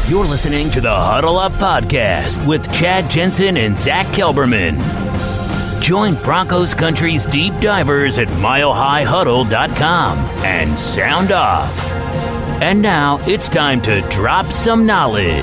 You're listening to the Huddle Up Podcast with Chad Jensen and Zack Kelberman. Join Broncos Country's deep divers at milehighhuddle.com and sound off. And now it's time to drop some knowledge.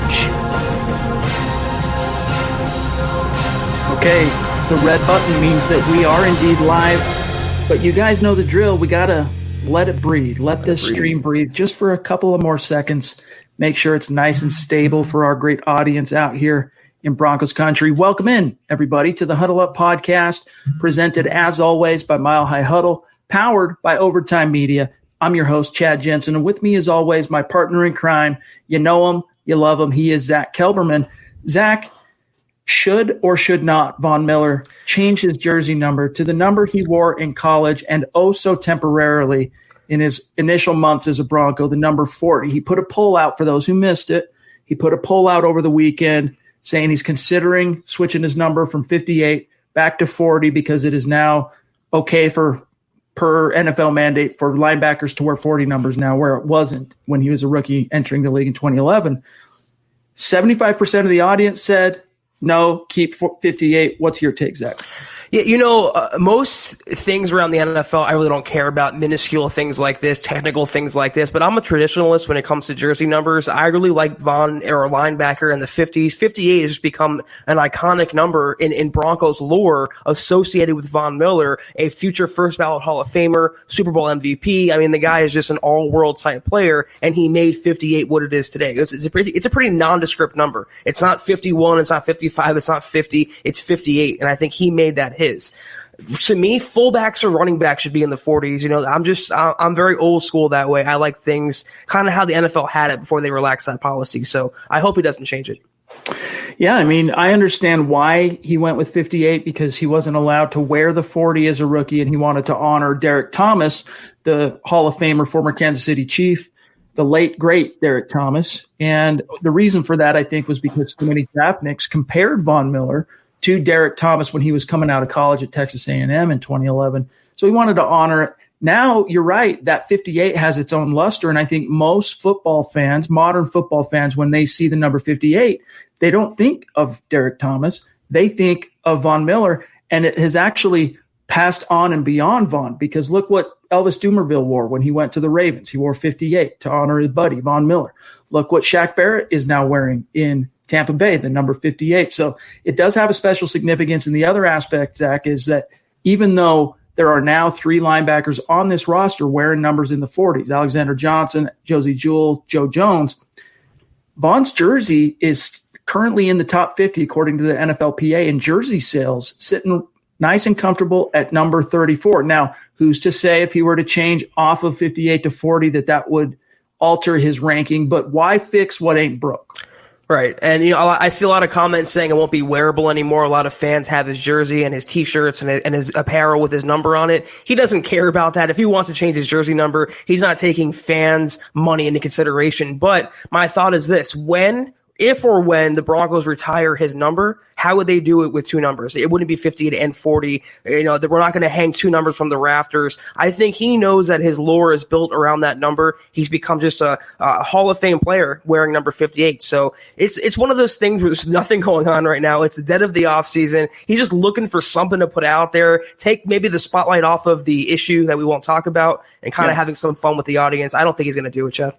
Okay, the red button means that we are indeed live, but you guys know the drill. We gotta let it breathe. Let this stream breathe just for a couple of more seconds. Make sure it's nice and stable for our great audience out here in Broncos Country. Welcome in, everybody, to the Huddle Up Podcast, presented as always by Mile High Huddle, powered by Overtime Media. I'm your host, Chad Jensen, and with me as always, my partner in crime. You know him, you love him. He is Zack Kelberman. Zack, should or should not Von Miller change his jersey number to the number he wore in college and oh so temporarily in his initial months as a Bronco, the number 40? He put a poll out for those who missed it. He put a poll out over the weekend saying he's considering switching his number from 58 back to 40 because it is now okay per NFL mandate for linebackers to wear 40 numbers now, where it wasn't when he was a rookie entering the league in 2011. 75% of the audience said, no, keep 58. What's your take, Zack? Yeah, most things around the NFL, I really don't care about minuscule things like this, technical things like this, but I'm a traditionalist when it comes to jersey numbers. I really like Von or a linebacker in the 50s. 58 has just become an iconic number in Broncos lore associated with Von Miller, a future first ballot Hall of Famer, Super Bowl MVP. I mean, the guy is just an all-world type player, and he made 58 what it is today. It's a pretty nondescript number. It's not 51, it's not 55, it's not 50, it's 58, and I think he made that his. To me, fullbacks or running backs should be in the 40s. I'm very old school that way. I like things kind of how the NFL had it before they relaxed that policy. So I hope he doesn't change it. Yeah, I mean, I understand why he went with 58 because he wasn't allowed to wear the 40 as a rookie, and he wanted to honor Derek Thomas, the Hall of Famer, former Kansas City Chief, the late, great Derek Thomas. And the reason for that, I think, was because so many draft nicks compared Von Miller to Derek Thomas when he was coming out of college at Texas A&M in 2011. So he wanted to honor it. Now, you're right, that 58 has its own luster, and I think most football fans, modern football fans, when they see the number 58, they don't think of Derek Thomas. They think of Von Miller, and it has actually passed on and beyond Von, because look what Elvis Dumervil wore when he went to the Ravens. He wore 58 to honor his buddy, Von Miller. Look what Shaq Barrett is now wearing in Tampa Bay, the number 58. So it does have a special significance. And the other aspect, Zack, is that even though there are now 3 linebackers on this roster wearing numbers in the 40s, Alexander Johnson, Josie Jewell, Joe Jones, Von's jersey is currently in the top 50 according to the NFLPA in jersey sales, sitting nice and comfortable at number 34. Now, who's to say if he were to change off of 58 to 40 that would alter his ranking? But why fix what ain't broke? Right. And, I see a lot of comments saying it won't be wearable anymore. A lot of fans have his jersey and his T-shirts and his apparel with his number on it. He doesn't care about that. If he wants to change his jersey number, he's not taking fans' money into consideration. But my thought is this: if or when the Broncos retire his number, how would they do it with 2 numbers? It wouldn't be 58 and 40. That we're not going to hang 2 numbers from the rafters. I think he knows that his lore is built around that number. He's become just a Hall of Fame player wearing number 58. So it's one of those things where there's nothing going on right now. It's the dead of the offseason. He's just looking for something to put out there, take maybe the spotlight off of the issue that we won't talk about, and kind of having some fun with the audience. I don't think he's going to do it, Chad.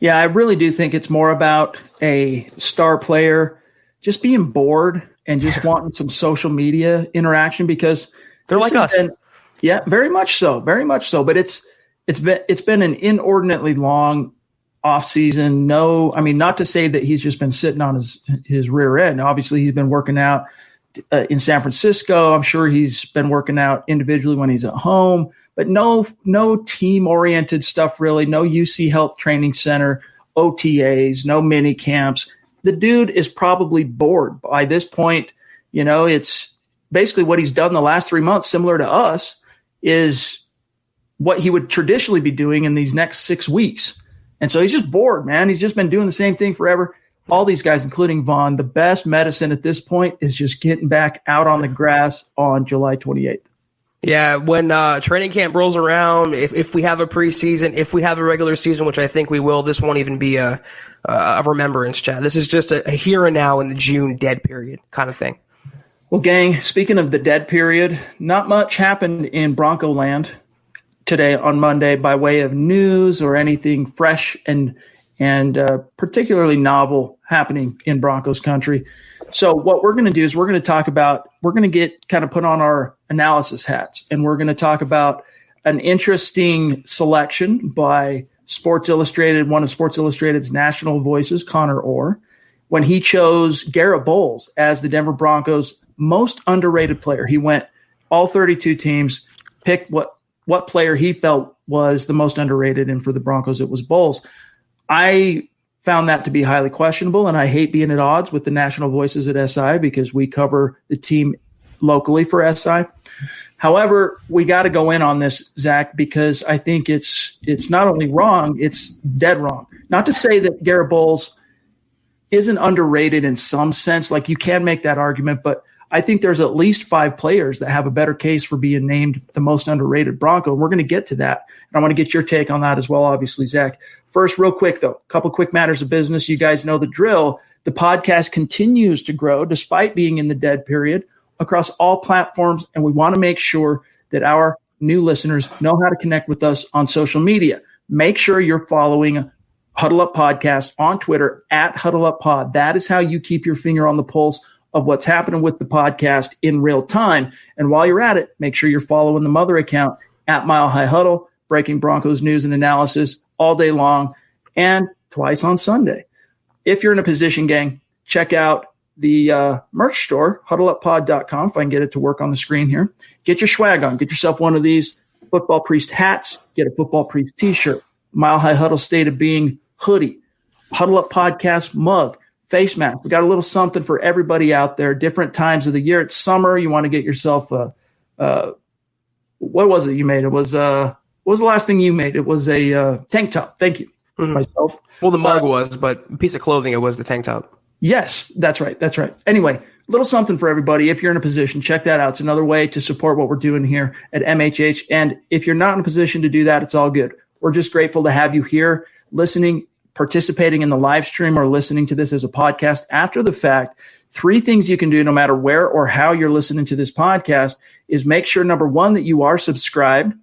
Yeah, I really do think it's more about a star player just being bored and just wanting some social media interaction, because they're like us. Yeah, very much so. Very much so. But it's been an inordinately long off season. No, I mean, not to say that he's just been sitting on his rear end. Obviously, he's been working out in San Francisco. I'm sure he's been working out individually when he's at home, but no team oriented stuff really. No UC Health Training Center, OTAs, no mini camps. The dude is probably bored by this point. It's basically what he's done the last 3 months, similar to us, is what he would traditionally be doing in these next 6 weeks. And so he's just bored, man. He's just been doing the same thing forever. All these guys, including Von, the best medicine at this point is just getting back out on the grass on July 28th. Yeah, when training camp rolls around, if we have a preseason, if we have a regular season, which I think we will, this won't even be a remembrance, Chad. This is just a here and now in the June dead period kind of thing. Well, gang, speaking of the dead period, not much happened in Bronco land today on Monday by way of news or anything fresh and particularly novel happening in Broncos country. So what we're going to do is we're going to get kind of put on our analysis hats, and we're going to talk about an interesting selection by Sports Illustrated, one of Sports Illustrated's national voices, Conor Orr, when he chose Garett Bolles as the Denver Broncos' most underrated player. He went all 32 teams, picked what player he felt was the most underrated, and for the Broncos, it was Bolles. I found that to be highly questionable, and I hate being at odds with the national voices at SI because we cover the team locally for SI. However, we got to go in on this, Zach, because I think it's not only wrong, it's dead wrong. Not to say that Garett Bolles isn't underrated in some sense, like you can make that argument, but I think there's at least 5 players that have a better case for being named the most underrated Bronco. And we're going to get to that. And I want to get your take on that as well, obviously, Zach. First, real quick, though, a couple quick matters of business. You guys know the drill. The podcast continues to grow despite being in the dead period across all platforms. And we want to make sure that our new listeners know how to connect with us on social media. Make sure you're following Huddle Up Podcast on Twitter at Huddle Up Pod. That is how you keep your finger on the pulse of what's happening with the podcast in real time. And while you're at it, make sure you're following the mother account at Mile High Huddle, breaking Broncos news and analysis all day long and twice on Sunday. If you're in a position, gang, check out the merch store, huddleuppod.com, if I can get it to work on the screen here. Get your swag on. Get yourself one of these Football Priest hats. Get a Football Priest t-shirt, Mile High Huddle State of Being hoodie, Huddle Up Podcast mug, face mask. We got a little something for everybody out there. Different times of the year. It's summer. You want to get yourself a what was it you made? It was what was the last thing you made? It was a tank top. Thank you. Myself. Well, the mug was, but a piece of clothing, it was the tank top. Yes, that's right. That's right. Anyway, a little something for everybody. If you're in a position, check that out. It's another way to support what we're doing here at MHH. And if you're not in a position to do that, it's all good. We're just grateful to have you here listening, participating in the live stream, or listening to this as a podcast after the fact. 3 things you can do no matter where or how you're listening to this podcast is make sure, number 1, that you are subscribed.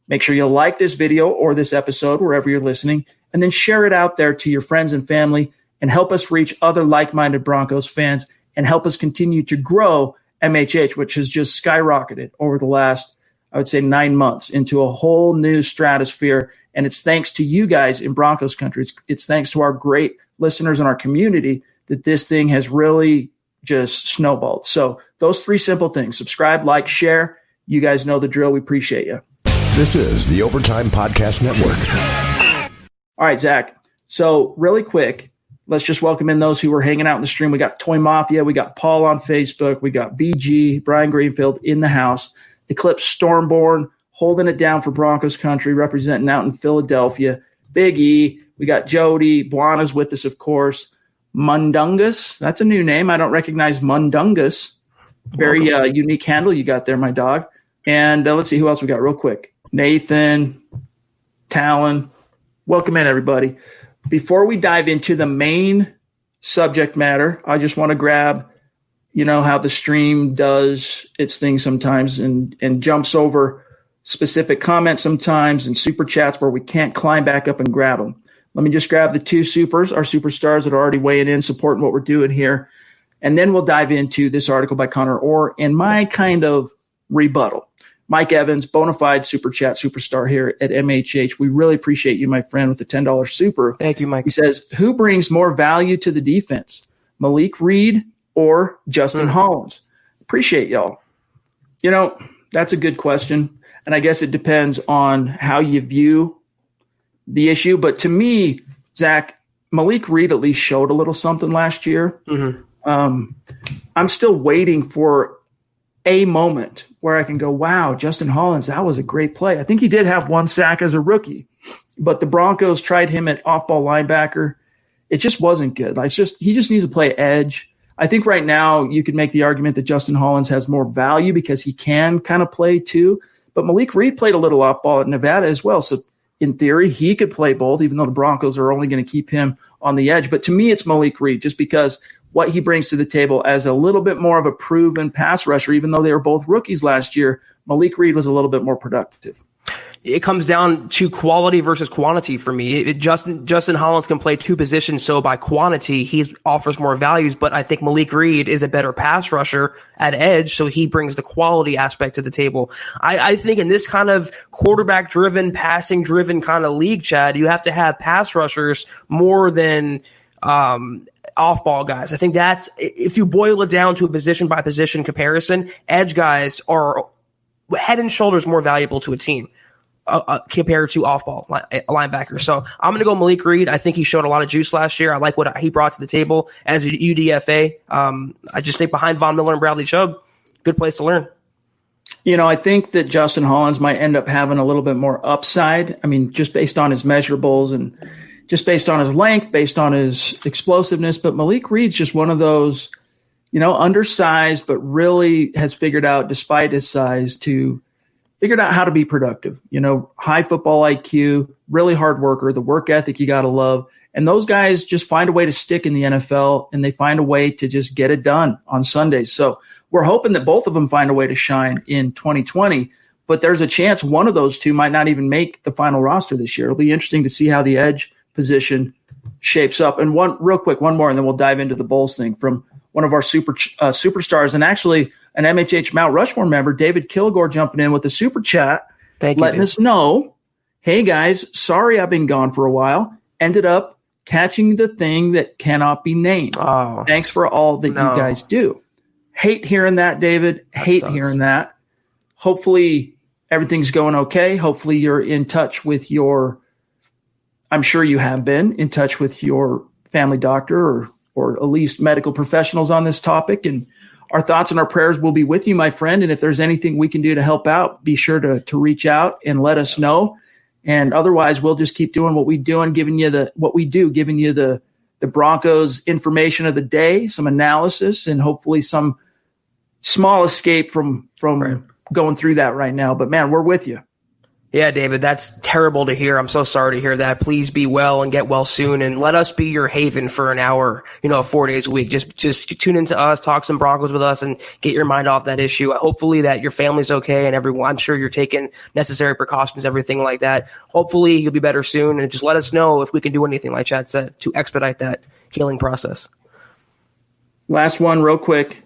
Make sure you like this video or this episode wherever you're listening, and then share it out there to your friends and family and help us reach other like-minded Broncos fans and help us continue to grow MHH, which has just skyrocketed over the last, I would say, 9 months into a whole new stratosphere. And it's thanks to you guys in Broncos country. It's thanks to our great listeners in our community that this thing has really just snowballed. So those 3 simple things: subscribe, like, share. You guys know the drill. We appreciate you. This is the Overtime Podcast Network. All right, Zach. So really quick, let's just welcome in those who were hanging out in the stream. We got Toy Mafia. We got Paul on Facebook. We got BG, Brian Greenfield in the house. Eclipse Stormborn holding it down for Broncos country, representing out in Philadelphia. Big E. We got Jody. Buana's with us, of course. Mundungus. That's a new name. I don't recognize Mundungus. Very unique handle you got there, my dog. And let's see who else we got real quick. Nathan, Talon. Welcome in, everybody. Before we dive into the main subject matter, I just want to grab, you know, how the stream does its thing sometimes and jumps over specific comments sometimes and super chats where we can't climb back up and grab them. Let me just grab the 2 supers, our superstars that are already weighing in, supporting what we're doing here. And then we'll dive into this article by Conor Orr and my kind of rebuttal. Mike Evans, bona fide super chat superstar here at MHH. We really appreciate you, my friend, with the $10 super. Thank you, Mike. He says, who brings more value to the defense, Malik Reed or Justin Hollins? Appreciate y'all. You know, that's a good question. And I guess it depends on how you view the issue. But to me, Zach, Malik Reed at least showed a little something last year. I'm still waiting for a moment where I can go, wow, Justin Hollins, that was a great play. I think he did have 1 sack as a rookie, but the Broncos tried him at off-ball linebacker. It just wasn't good. He just needs to play edge. I think right now you could make the argument that Justin Hollins has more value because he can kind of play too. But Malik Reed played a little off ball at Nevada as well. So in theory, he could play both, even though the Broncos are only going to keep him on the edge. But to me, it's Malik Reed just because what he brings to the table as a little bit more of a proven pass rusher, even though they were both rookies last year, Malik Reed was a little bit more productive. It comes down to quality versus quantity for me. Justin Hollins can play two positions, so by quantity, he offers more values, but I think Malik Reed is a better pass rusher at edge, so he brings the quality aspect to the table. I think in this kind of quarterback-driven, passing-driven kind of league, Chad, you have to have pass rushers more than off-ball guys. I think that's, if you boil it down to a position-by-position comparison, edge guys are head and shoulders more valuable to a team. Compared to off-ball linebackers. So I'm going to go Malik Reed. I think he showed a lot of juice last year. I like what he brought to the table as a UDFA. I just think behind Von Miller and Bradley Chubb, good place to learn. I think that Justin Hollins might end up having a little bit more upside. I mean, just based on his measurables and just based on his length, based on his explosiveness. But Malik Reed's just one of those, undersized, but really has figured out, despite his size, figured out how to be productive, high football IQ, really hard worker, the work ethic you got to love. And those guys just find a way to stick in the NFL, and they find a way to just get it done on Sundays. So we're hoping that both of them find a way to shine in 2020, but there's a chance one of those two might not even make the final roster this year. It'll be interesting to see how the edge position shapes up. And one more, and then we'll dive into the Bolles thing from one of our superstars, and actually an MHH Mount Rushmore member, David Kilgore, jumping in with a super chat, letting us know, hey guys, sorry I've been gone for a while. Ended up catching the thing that cannot be named. Oh, thanks for all that you guys do. Hate hearing that, David. Hate hearing that. Hopefully everything's going okay. Hopefully you're in touch with I'm sure you have been in touch with your family doctor or at least medical professionals on this topic. And our thoughts and our prayers will be with you, my friend. And if there's anything we can do to help out, be sure to reach out and let us know. And otherwise, we'll just keep doing what we do and giving you the Broncos information of the day, some analysis, and hopefully some small escape from going through that right now. But man, we're with you. Yeah, David, that's terrible to hear. I'm so sorry to hear that. Please be well and get well soon, and let us be your haven for an hour, 4 days a week. Just tune into us, talk some Broncos with us, and get your mind off that issue. Hopefully that your family's okay, and everyone, I'm sure you're taking necessary precautions, everything like that. Hopefully you'll be better soon, and just let us know if we can do anything, like Chad said, to expedite that healing process. Last one real quick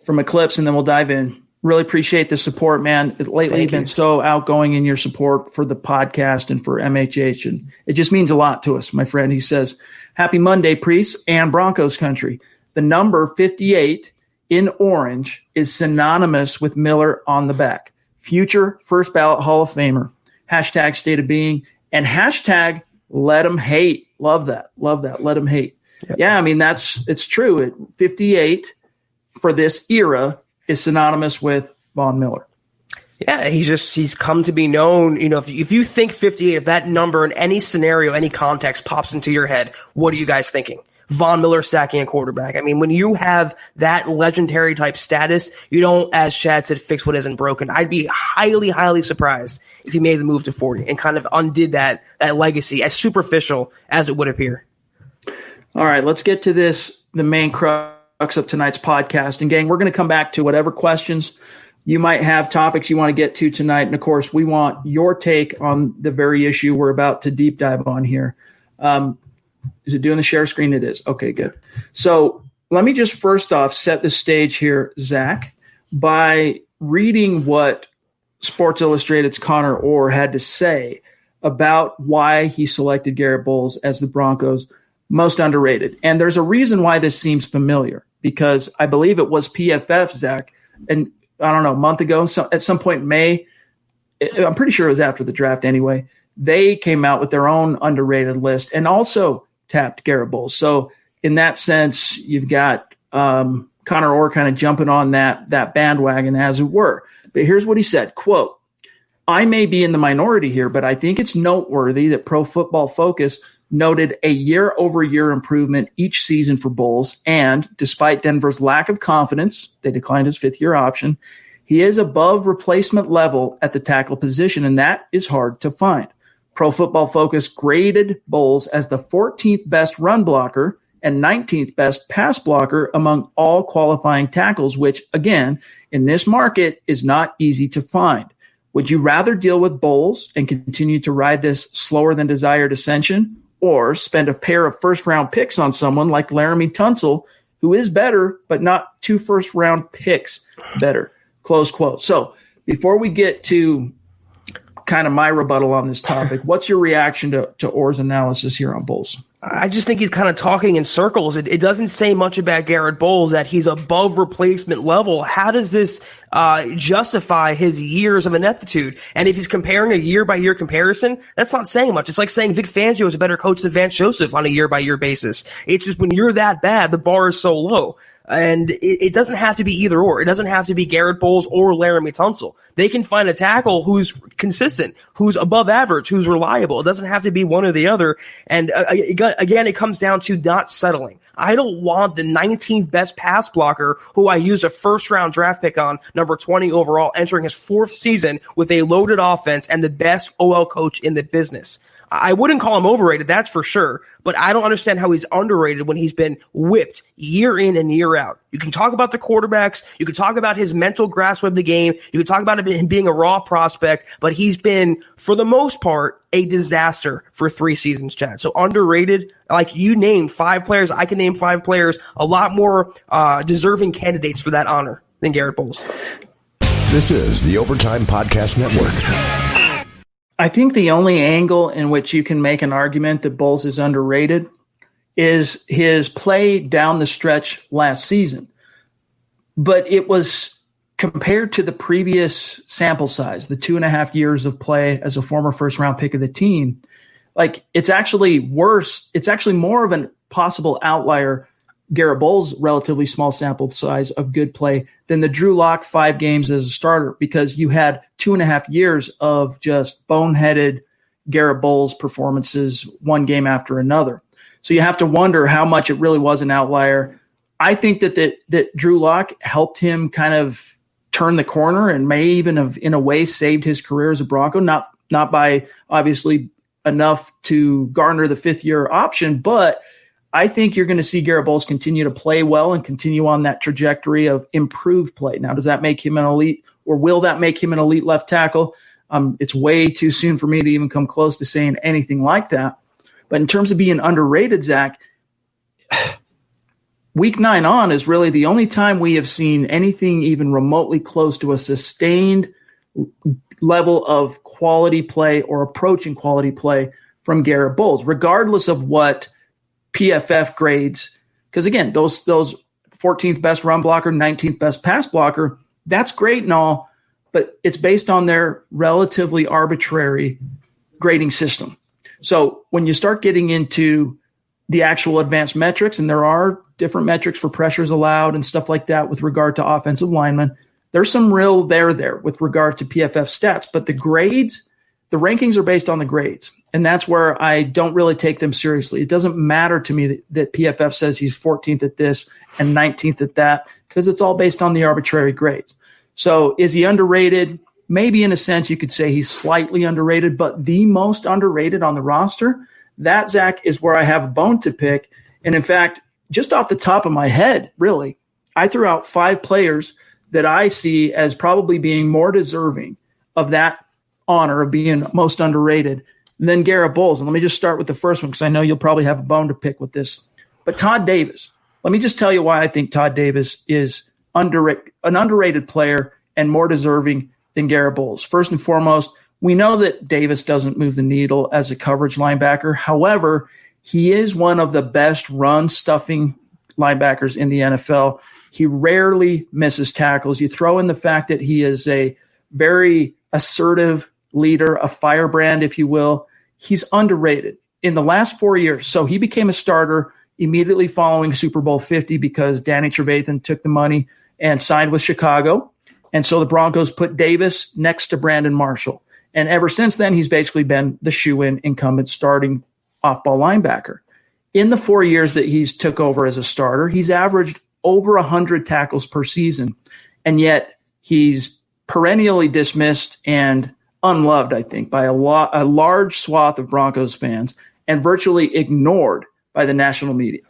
from Eclipse, and then we'll dive in. Really appreciate the support, man. Lately, you've been so outgoing in your support for the podcast and for MHH, and it just means a lot to us, my friend. He says, happy Monday, priests and Broncos country. The number 58 in orange is synonymous with Miller on the back. Future first ballot Hall of Famer. Hashtag state of being and hashtag let him hate. Love that. Let him hate. Yep. Yeah, I mean, it's true. 58 for this era is synonymous with Von Miller. Yeah, he's come to be known. If you think 58, if that number in any scenario, any context pops into your head, what are you guys thinking? Von Miller sacking a quarterback. I mean, when you have that legendary type status, you don't, as Chad said, fix what isn't broken. I'd be highly, highly surprised if he made the move to 40 and kind of undid that legacy, as superficial as it would appear. All right, let's get to the main crux of tonight's podcast. And gang, we're going to come back to whatever questions you might have, topics you want to get to tonight. And of course, we want your take on the very issue we're about to deep dive on here. Is it doing the share screen? It is. Okay, good. So let me just first off set the stage here, Zach, by reading what Sports Illustrated's Conor Orr had to say about why he selected Garett Bolles as the Broncos' most underrated. And there's a reason why this seems familiar, because I believe it was PFF, Zach, and I don't know, a month ago, so at some point in May, I'm pretty sure it was after the draft anyway, they came out with their own underrated list and also tapped Garett Bolles. So in that sense, you've got Conor Orr kind of jumping on that bandwagon, as it were. But here's what he said, quote, I may be in the minority here, but I think it's noteworthy that Pro Football Focus noted a year-over-year improvement each season for Bolles, and despite Denver's lack of confidence, they declined his fifth-year option, he is above replacement level at the tackle position, and that is hard to find. Pro Football Focus graded Bolles as the 14th best run blocker and 19th best pass blocker among all qualifying tackles, which, again, in this market is not easy to find. Would you rather deal with Bolles and continue to ride this slower than desired ascension, or spend a pair of first-round picks on someone like Laramie Tunsil, who is better, but not 2 first-round picks better? Close quote. So before we get to kind of my rebuttal on this topic, what's your reaction to Orr's analysis here on Bolles? I just think he's kind of talking in circles. It doesn't say much about Garett Bolles that he's above replacement level. How does this justify his years of ineptitude? And if he's comparing a year-by-year comparison, that's not saying much. It's like saying Vic Fangio is a better coach than Vance Joseph on a year-by-year basis. It's just when you're that bad, the bar is so low. And it doesn't have to be either or. It doesn't have to be Garett Bolles or Laramie Tunsil. They can find a tackle who's consistent, who's above average, who's reliable. It doesn't have to be one or the other. And again, it comes down to not settling. I don't want the 19th best pass blocker who I used a first-round draft pick on, number 20 overall, entering his 4th season with a loaded offense and the best OL coach in the business. I wouldn't call him overrated, that's for sure, but I don't understand how he's underrated when he's been whipped year in and year out. You can talk about the quarterbacks, you can talk about his mental grasp of the game, you can talk about him being a raw prospect, but he's been, for the most part, a disaster for 3 seasons, Chad. So underrated, like you named 5 players, I can name 5 players, a lot more deserving candidates for that honor than Garett Bolles. This is the Overtime Podcast Network. I think the only angle in which you can make an argument that Bolles is underrated is his play down the stretch last season. But it was compared to the previous sample size, the 2.5 years of play as a former first-round pick of the team, like it's actually worse. It's actually more of a possible outlier, Garett Bolles' relatively small sample size of good play, than the Drew Lock 5 games as a starter, because you had 2.5 years of just boneheaded Garett Bolles performances, one game after another. So you have to wonder how much it really was an outlier. I think that Drew Lock helped him kind of turn the corner and may even have, in a way, saved his career as a Bronco, not by obviously enough to garner the 5th-year option, but I think you're going to see Garett Bolles continue to play well and continue on that trajectory of improved play. Now, does that make him an elite, or will that make him an elite left tackle? It's way too soon for me to even come close to saying anything like that. But in terms of being underrated, Zach, week 9 on is really the only time we have seen anything even remotely close to a sustained level of quality play or approaching quality play from Garett Bolles, regardless of what PFF grades, because again, those 14th best run blocker, 19th best pass blocker, that's great and all, but it's based on their relatively arbitrary grading system. So when you start getting into the actual advanced metrics, and there are different metrics for pressures allowed and stuff like that with regard to offensive linemen, there's some real there with regard to PFF stats, but the grades, the rankings are based on the grades. And that's where I don't really take them seriously. It doesn't matter to me that PFF says he's 14th at this and 19th at that, because it's all based on the arbitrary grades. So is he underrated? Maybe in a sense you could say he's slightly underrated, but the most underrated on the roster, that, Zach, is where I have a bone to pick. And in fact, just off the top of my head, really, I threw out 5 players that I see as probably being more deserving of that honor of being most underrated than Garett Bolles. And let me just start with the first one, because I know you'll probably have a bone to pick with this. But Todd Davis, let me just tell you why I think Todd Davis is an underrated player and more deserving than Garett Bolles. First and foremost, we know that Davis doesn't move the needle as a coverage linebacker. However, he is one of the best run-stuffing linebackers in the NFL. He rarely misses tackles. You throw in the fact that he is a very assertive leader, a firebrand, if you will. He's underrated. In the last 4 years, so he became a starter immediately following Super Bowl 50 because Danny Trevathan took the money and signed with Chicago. And so the Broncos put Davis next to Brandon Marshall. And ever since then, he's basically been the shoe-in incumbent starting off-ball linebacker. In the 4 years that he's took over as a starter, he's averaged over 100 tackles per season, and yet he's perennially dismissed and unloved, I think, by a large swath of Broncos fans and virtually ignored by the national media.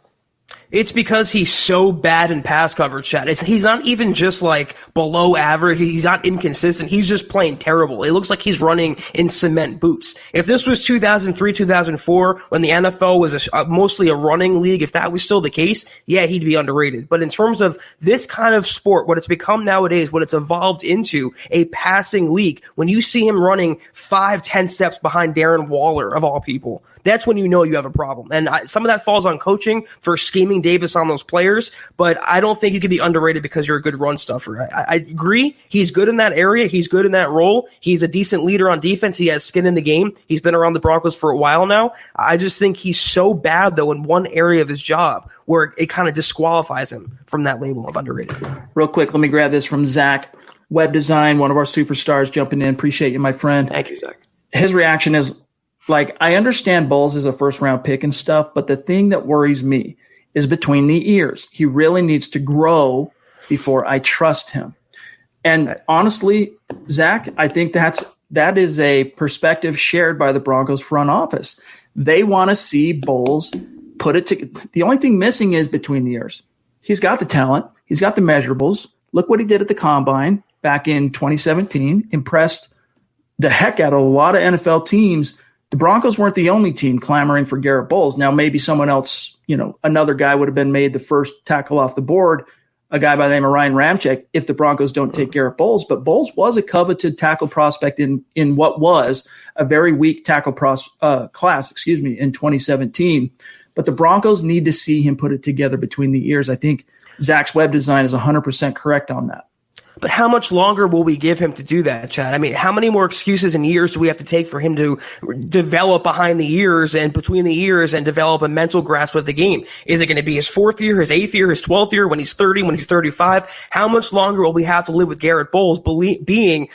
It's because he's so bad in pass coverage, Chad. He's not even just like below average. He's not inconsistent. He's just playing terrible. It looks like he's running in cement boots. If this was 2003, 2004, when the NFL was mostly a running league, if that was still the case, yeah, he'd be underrated. But in terms of this kind of sport, what it's become nowadays, what it's evolved into, a passing league, when you see him running 5-10 steps behind Darren Waller, of all people, that's when you know you have a problem. And some of that falls on coaching for scheming Davis on those players, but I don't think you can be underrated because you're a good run stuffer. I agree. He's good in that area. He's good in that role. He's a decent leader on defense. He has skin in the game. He's been around the Broncos for a while now. I just think he's so bad, though, in one area of his job where it kind of disqualifies him from that label of underrated. Real quick, let me grab this from Zach. Web Design, one of our superstars, jumping in. Appreciate you, my friend. Thank you, Zach. His reaction is, like, I understand Bolles is a first-round pick and stuff, but the thing that worries me is between the ears. He really needs to grow before I trust him. And honestly, Zach, I think that is a perspective shared by the Broncos front office. They want to see Bolles put it to – the only thing missing is between the ears. He's got the talent. He's got the measurables. Look what he did at the Combine back in 2017. Impressed the heck out of a lot of NFL teams. The Broncos weren't the only team clamoring for Garett Bolles. Now, maybe someone else, another guy would have been made the first tackle off the board, a guy by the name of Ryan Ramczyk, if the Broncos don't take Garett Bolles. But Bolles was a coveted tackle prospect in what was a very weak tackle class, in 2017. But the Broncos need to see him put it together between the ears. I think Zach's Web Design is 100% correct on that. But how much longer will we give him to do that, Chad? I mean, how many more excuses and years do we have to take for him to develop behind the ears and between the ears and develop a mental grasp of the game? Is it going to be his 4th year, his 8th year, his 12th year, when he's 30, when he's 35? How much longer will we have to live with Garett Bolles being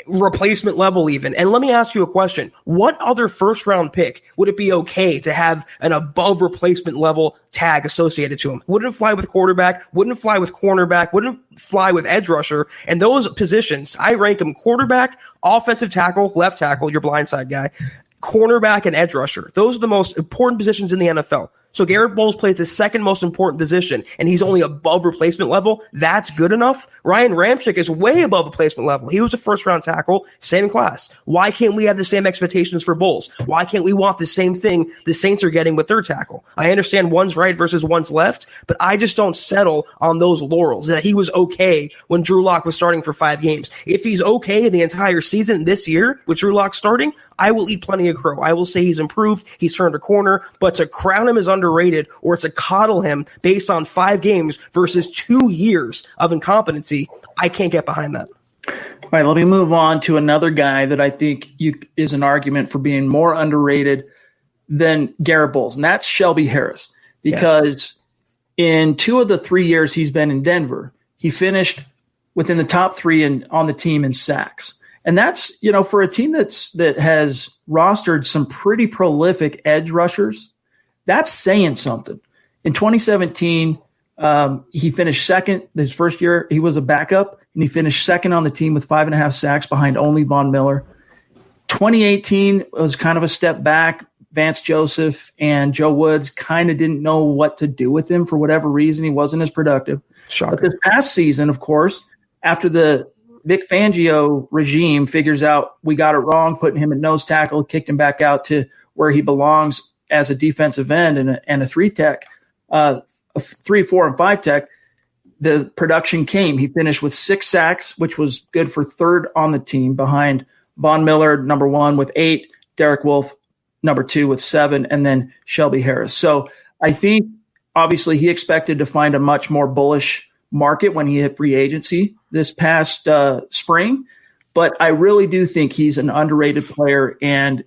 replacement level even? And let me ask you a question. What other first round pick would it be okay to have an above replacement level tag associated to him? Wouldn't it fly with quarterback? Wouldn't it fly with cornerback? Wouldn't it fly with edge rusher? And those positions, I rank them quarterback, offensive tackle, left tackle, your blindside guy, cornerback, and edge rusher. Those are the most important positions in the NFL. So Garett Bolles plays the second most important position, and he's only above replacement level. That's good enough. Ryan Ramczyk is way above replacement level. He was a first-round tackle, same class. Why can't we have the same expectations for Bolles? Why can't we want the same thing the Saints are getting with their tackle? I understand one's right versus one's left, but I just don't settle on those laurels that he was okay when Drew Lock was starting for 5 games. If he's okay the entire season this year with Drew Lock starting, I will eat plenty of crow. I will say he's improved, he's turned a corner, but to crown him as underrated or to coddle him based on 5 games versus 2 years of incompetency, I can't get behind that. All right, let me move on to another guy that I think is an argument for being more underrated than Garett Bolles, and that's Shelby Harris. Because in 2 of the 3 years he's been in Denver, he finished within the top 3 on the team in sacks. And that's, for a team that has rostered some pretty prolific edge rushers, that's saying something. In 2017, he finished second. His first year, he was a backup, and he finished second on the team with 5.5 sacks behind only Von Miller. 2018 was kind of a step back. Vance Joseph and Joe Woods kind of didn't know what to do with him for whatever reason. He wasn't as productive. Shocker. But this past season, of course, after the Vic Fangio regime figures out we got it wrong, putting him at nose tackle, kicked him back out to where he belongs as a defensive end and a 3 tech, a 3, 4, and 5 tech. The production came. He finished with 6 sacks, which was good for 3rd on the team behind Von Miller, number 1 with 8, Derek Wolfe, number 2 with 7, and then Shelby Harris. So I think obviously he expected to find a much more bullish market when he hit free agency this past spring, but I really do think he's an underrated player, and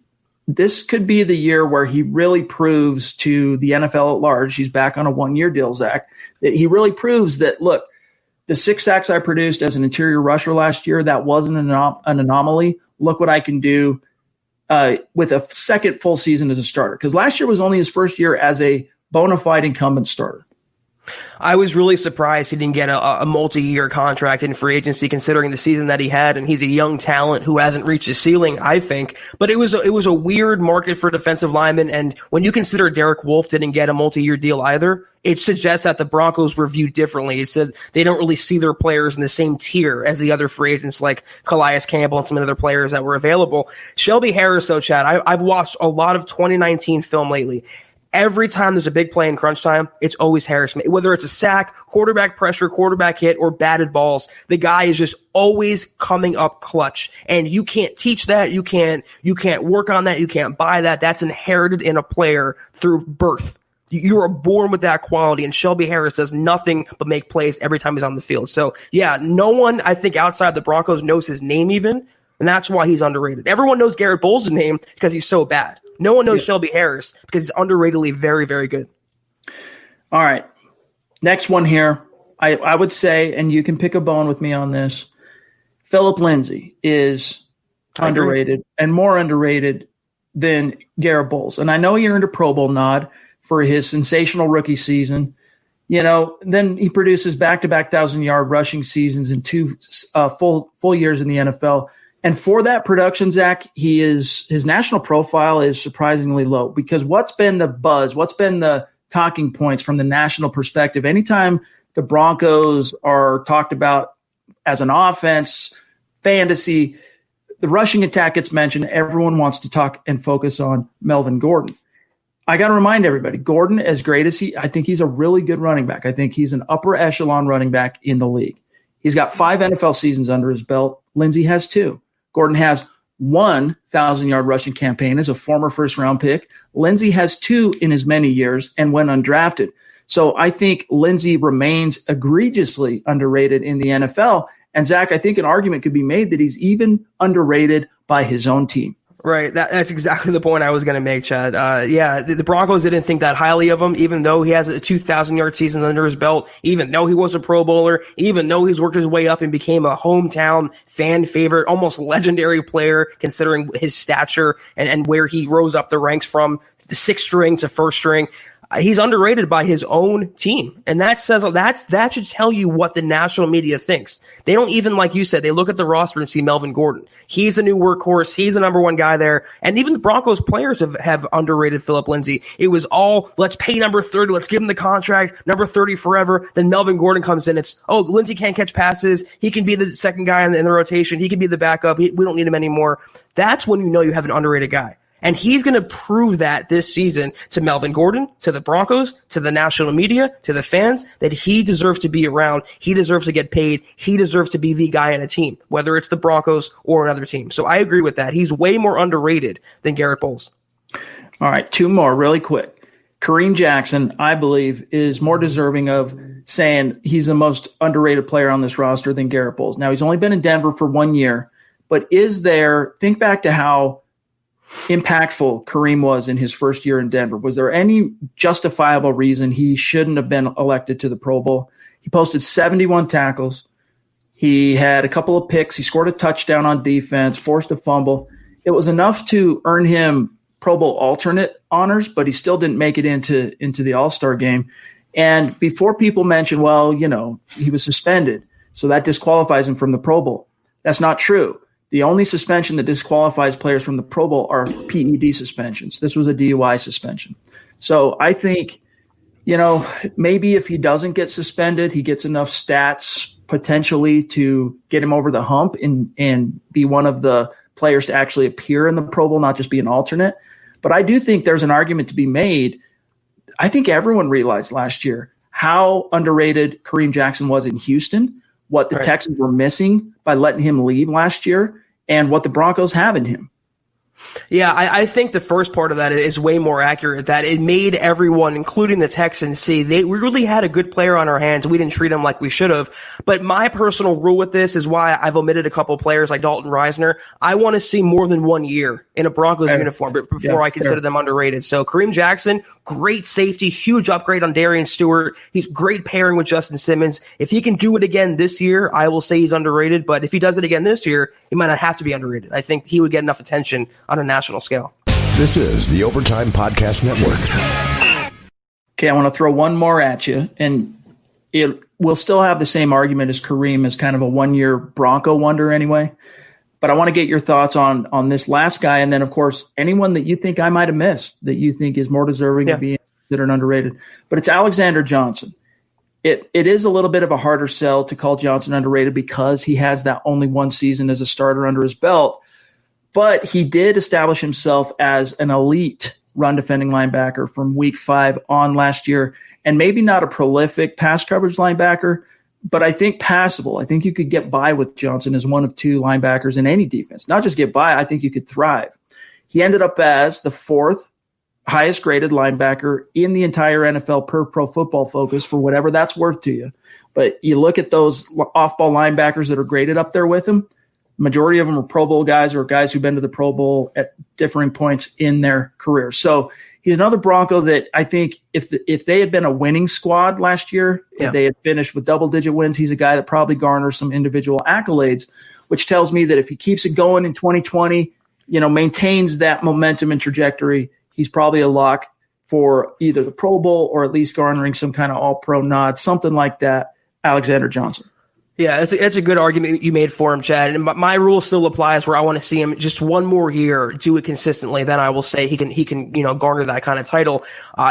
this could be the year where he really proves to the NFL at large, he's back on a 1-year deal, Zach, that he really proves that, look, the 6 sacks I produced as an interior rusher last year, that wasn't an anomaly. Look what I can do with a second full season as a starter, because last year was only his first year as a bona fide incumbent starter. I was really surprised he didn't get a multi-year contract in free agency, considering the season that he had, and he's a young talent who hasn't reached his ceiling, I think. But it was a weird market for defensive linemen, and when you consider Derek Wolfe didn't get a multi-year deal either, it suggests that the Broncos were viewed differently. It says they don't really see their players in the same tier as the other free agents like Calais Campbell and some of the other players that were available. Shelby Harris, though, Chad, I've watched a lot of 2019 film lately. Every time there's a big play in crunch time, it's always Harris. Whether it's a sack, quarterback pressure, quarterback hit, or batted balls, the guy is just always coming up clutch. And you can't teach that. You can't work on that. You can't buy that. That's inherited in a player through birth. You are born with that quality, and Shelby Harris does nothing but make plays every time he's on the field. So, yeah, no one, I think, outside the Broncos knows his name even, and that's why he's underrated. Everyone knows Garett Bolles' name because he's so bad. No one knows Shelby Harris because he's underratedly very, very good. All right. Next one here. I would say, and you can pick a bone with me on this, Phillip Lindsey is underrated and more underrated than Garett Bolles. And I know he earned a Pro Bowl nod for his sensational rookie season. You know, then he produces back-to-back 1,000-yard rushing seasons in two full years in the NFL. And for that production, Zach, his national profile is surprisingly low, because what's been the buzz? What's been the talking points from the national perspective? Anytime the Broncos are talked about as an offense, fantasy, the rushing attack gets mentioned. Everyone wants to talk and focus on Melvin Gordon. I got to remind everybody, Gordon, as great as I think he's a really good running back. I think he's an upper echelon running back in the league. He's got 5 NFL seasons under his belt. Lindsey has 2. Gordon has 1 1,000-yard rushing campaign as a former first-round pick. Lindsey has 2 in as many years and went undrafted. So I think Lindsey remains egregiously underrated in the NFL. And, Zach, I think an argument could be made that he's even underrated by his own team. Right. That's exactly the point I was going to make, Chad. The Broncos didn't think that highly of him, even though he has a 2,000-yard season under his belt, even though he was a Pro Bowler, even though he's worked his way up and became a hometown fan favorite, almost legendary player, considering his stature and where he rose up the ranks from the 6th string to 1st string. He's underrated by his own team. And that should tell you what the national media thinks. They don't even, like you said, they look at the roster and see Melvin Gordon. He's the new workhorse. He's the number 1 guy there. And even the Broncos players have underrated Phillip Lindsey. It was all, let's pay number 30. Let's give him the contract, number 30 forever. Then Melvin Gordon comes in. It's, Lindsey can't catch passes. He can be the second guy in the rotation. He can be the backup. We don't need him anymore. That's when you know you have an underrated guy. And he's going to prove that this season to Melvin Gordon, to the Broncos, to the national media, to the fans, that he deserves to be around. He deserves to get paid. He deserves to be the guy on a team, whether it's the Broncos or another team. So I agree with that. He's way more underrated than Garett Bolles. All right, 2 more really quick. Kareem Jackson, I believe, is more deserving of saying he's the most underrated player on this roster than Garett Bolles. Now, he's only been in Denver for 1 year, but think back to how impactful Kareem was in his first year in Denver. Was there any justifiable reason he shouldn't have been elected to the Pro Bowl? He posted 71 tackles. He had a couple of picks. He scored a touchdown on defense, forced a fumble. It was enough to earn him Pro Bowl alternate honors, but he still didn't make it into the All-Star game. And before people mention, he was suspended, so that disqualifies him from the Pro Bowl. That's not true. The only suspension that disqualifies players from the Pro Bowl are PED suspensions. This was a DUI suspension. So I think, maybe if he doesn't get suspended, he gets enough stats potentially to get him over the hump and be one of the players to actually appear in the Pro Bowl, not just be an alternate. But I do think there's an argument to be made. I think everyone realized last year how underrated Kareem Jackson was in Houston, what the Texans were missing by letting him leave last year, and what the Broncos have in him. Yeah, I think the first part of that is way more accurate, that it made everyone, including the Texans, see we really had a good player on our hands. We didn't treat him like we should have. But my personal rule with this is why I've omitted a couple of players like Dalton Reisner. I want to see more than 1 year in a Broncos uniform before I consider them underrated. So Kareem Jackson, great safety, huge upgrade on Darian Stewart. He's great pairing with Justin Simmons. If he can do it again this year, I will say he's underrated. But if he does it again this year, he might not have to be underrated. I think he would get enough attention on a national scale. This is the Overtime Podcast Network. Okay, I want to throw one more at you, and we'll still have the same argument as Kareem as kind of a one-year Bronco wonder anyway. But I want to get your thoughts on this last guy, and then, of course, anyone that you think I might have missed that you think is more deserving of being considered underrated. But it's Alexander Johnson. It is a little bit of a harder sell to call Johnson underrated because he has that only one season as a starter under his belt. But he did establish himself as an elite run-defending linebacker from week 5 on last year, and maybe not a prolific pass coverage linebacker, but I think passable. I think you could get by with Johnson as one of 2 linebackers in any defense. Not just get by, I think you could thrive. He ended up as the 4th highest graded linebacker in the entire NFL per Pro Football Focus, for whatever that's worth to you. But you look at those off-ball linebackers that are graded up there with him, majority of them are Pro Bowl guys or guys who've been to the Pro Bowl at differing points in their career. So he's another Bronco that I think if they had been a winning squad last year, if they had finished with double-digit wins, he's a guy that probably garners some individual accolades, which tells me that if he keeps it going in 2020, maintains that momentum and trajectory, he's probably a lock for either the Pro Bowl or at least garnering some kind of all-pro nod, something like that, Alexander Johnson. Yeah, it's a good argument you made for him, Chad. And my rule still applies where I want to see him just one more year do it consistently. Then I will say he can garner that kind of title.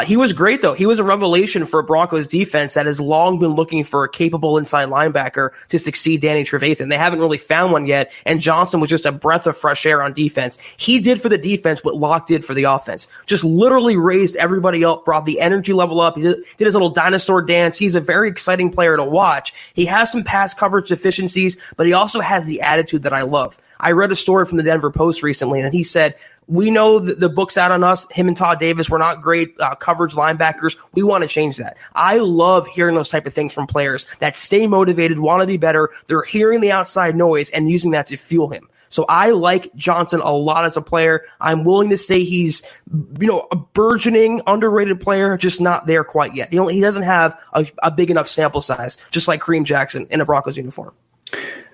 He was great though. He was a revelation for a Broncos defense that has long been looking for a capable inside linebacker to succeed Danny Trevathan. They haven't really found one yet, and Johnson was just a breath of fresh air on defense. He did for the defense what Locke did for the offense. Just literally raised everybody up, brought the energy level up. He did his little dinosaur dance. He's a very exciting player to watch. He has some pass coverage deficiencies, but he also has the attitude that I love. I read a story from the Denver Post recently, and he said, we know that the book's out on us. Him and Todd Davis were not great coverage linebackers. We want to change that. I love hearing those type of things from players that stay motivated, want to be better. They're hearing the outside noise and using that to fuel him. So I like Johnson a lot as a player. I'm willing to say he's, a burgeoning, underrated player, just not there quite yet. He doesn't have a big enough sample size, just like Kareem Jackson in a Broncos uniform.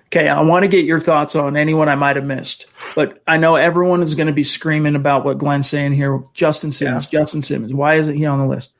Okay, I want to get your thoughts on anyone I might have missed, but I know everyone is going to be screaming about what Glenn's saying here. Justin Simmons, why isn't he on the list?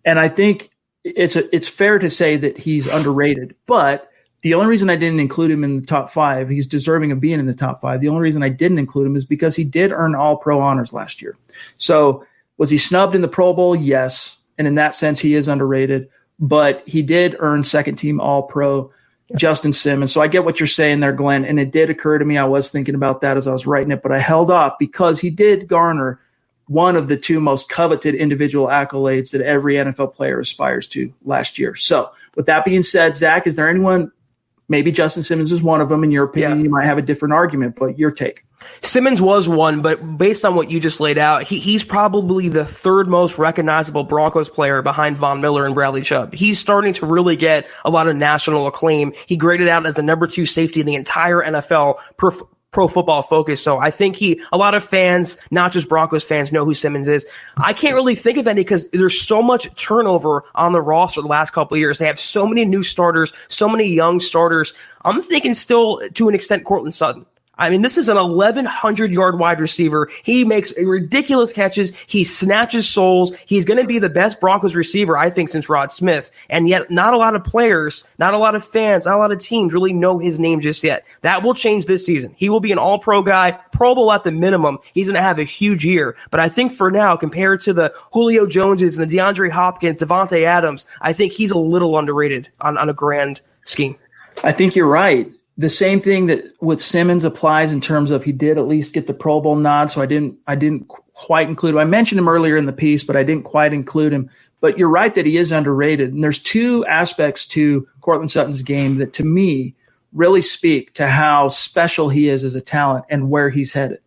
And I think it's fair to say that he's underrated, but the only reason I didn't include him in the top 5, he's deserving of being in the top 5. The only reason I didn't include him is because he did earn All-Pro honors last year. So was he snubbed in the Pro Bowl? Yes. And in that sense, he is underrated. But he did earn second-team All-Pro, Justin Simmons. So I get what you're saying there, Glenn. And it did occur to me. I was thinking about that as I was writing it. But I held off because he did garner one of the 2 most coveted individual accolades that every NFL player aspires to last year. So with that being said, Zach, is there anyone – maybe Justin Simmons is one of them. In your opinion, you might have a different argument, but your take. Simmons was one, but based on what you just laid out, he's probably the 3rd most recognizable Broncos player behind Von Miller and Bradley Chubb. He's starting to really get a lot of national acclaim. He graded out as the number 2 safety in the entire NFL Pro Football Focus. So I think a lot of fans, not just Broncos fans, know who Simmons is. I can't really think of any because there's so much turnover on the roster the last couple of years. They have so many new starters, so many young starters. I'm thinking still, to an extent, Courtland Sutton. I mean, this is an 1,100-yard wide receiver. He makes ridiculous catches. He snatches souls. He's going to be the best Broncos receiver, I think, since Rod Smith. And yet not a lot of players, not a lot of fans, not a lot of teams really know his name just yet. That will change this season. He will be an all-pro guy, Pro Bowl at the minimum. He's going to have a huge year. But I think for now, compared to the Julio Joneses and the DeAndre Hopkins, Devontae Adams, I think he's a little underrated on a grand scheme. I think you're right. The same thing that with Simmons applies in terms of he did at least get the Pro Bowl nod, so I didn't quite include him. I mentioned him earlier in the piece, but I didn't quite include him. But you're right that he is underrated. And there's 2 aspects to Courtland Sutton's game that, to me, really speak to how special he is as a talent and where he's headed.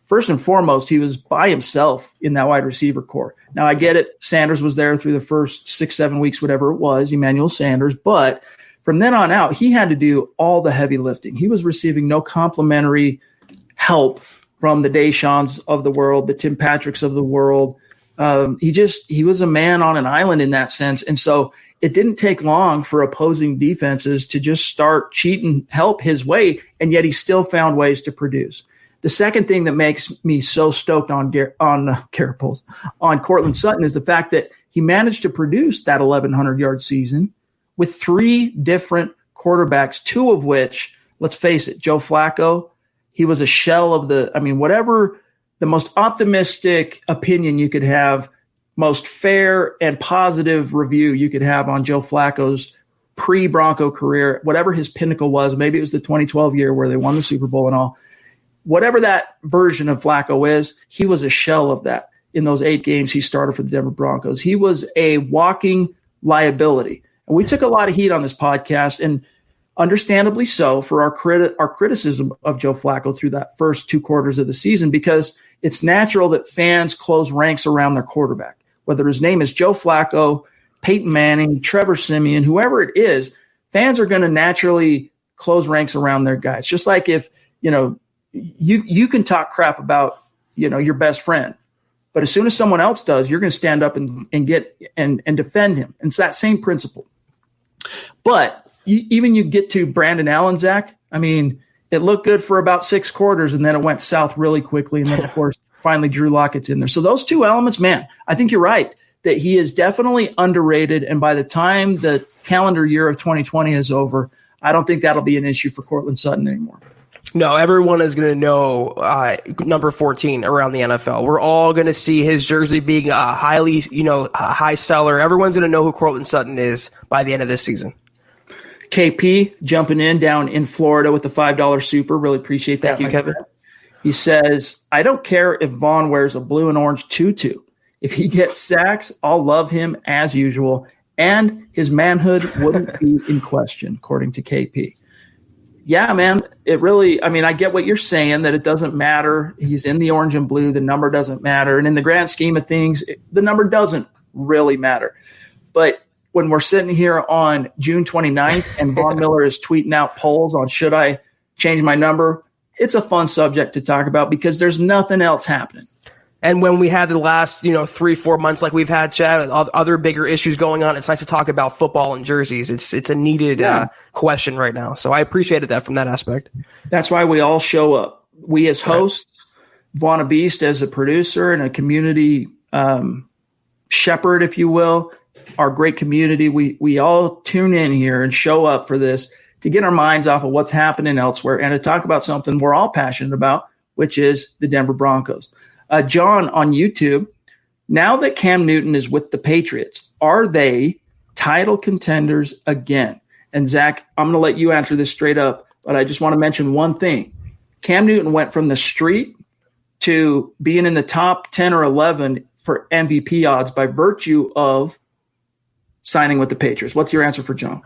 First and foremost, he was by himself in that wide receiver core. Now, I get it. Sanders was there through the first 6-7 weeks, whatever it was, Emmanuel Sanders, but from then on out, he had to do all the heavy lifting. He was receiving no complimentary help from the Deshaun's of the world, the Tim Patricks of the world. He was a man on an island in that sense. And so it didn't take long for opposing defenses to just start cheating help his way, and yet he still found ways to produce. The second thing that makes me so stoked on Garett Bolles, on Courtland Sutton, is the fact that he managed to produce that 1,100-yard season with 3 different quarterbacks, 2 of which, let's face it, Joe Flacco, he was a shell of whatever the most optimistic opinion you could have, most fair and positive review you could have on Joe Flacco's pre-Bronco career, whatever his pinnacle was, maybe it was the 2012 year where they won the Super Bowl and all. Whatever that version of Flacco is, he was a shell of that in those 8 games he started for the Denver Broncos. He was a walking liability. And we took a lot of heat on this podcast, and understandably so, for our criticism of Joe Flacco through that first 2 quarters of the season, because it's natural that fans close ranks around their quarterback. Whether his name is Joe Flacco, Peyton Manning, Trevor Siemian, whoever it is, fans are going to naturally close ranks around their guys. Just like if, you can talk crap about, your best friend, but as soon as someone else does, you're going to stand up and defend him. And it's that same principle. But you get to Brandon Allen, Zach. It looked good for about 6 quarters, and then it went south really quickly. And then, of course, finally Drew Lockett's in there. So those 2 elements, man, I think you're right that he is definitely underrated. And by the time the calendar year of 2020 is over, I don't think that'll be an issue for Courtland Sutton anymore. No, everyone is going to know number 14 around the NFL. We're all going to see his jersey being a high seller. Everyone's going to know who Courtland Sutton is by the end of this season. KP jumping in down in Florida with the $5 super. Really appreciate that. Thank you, Kevin. He says, I don't care if Vaughn wears a blue and orange tutu. If he gets sacks, I'll love him as usual, and his manhood wouldn't be in question, according to KP. Yeah, man, it really – I get what you're saying, that it doesn't matter. He's in the orange and blue. The number doesn't matter. And in the grand scheme of things, the number doesn't really matter. But when we're sitting here on June 29th and Von Miller is tweeting out polls on should I change my number, it's a fun subject to talk about because there's nothing else happening. And when we had the last, 3-4 months like we've had, Chad, other bigger issues going on, it's nice to talk about football and jerseys. It's a needed question right now. So I appreciated that from that aspect. That's why we all show up. We as hosts, Vaughn Beast as a producer and a community shepherd, if you will, our great community. We all tune in here and show up for this to get our minds off of what's happening elsewhere and to talk about something we're all passionate about, which is the Denver Broncos. John on YouTube, now that Cam Newton is with the Patriots, are they title contenders again? And Zach, I'm going to let you answer this straight up, but I just want to mention one thing. Cam Newton went from the street to being in the top 10 or 11 for MVP odds by virtue of signing with the Patriots. What's your answer for John?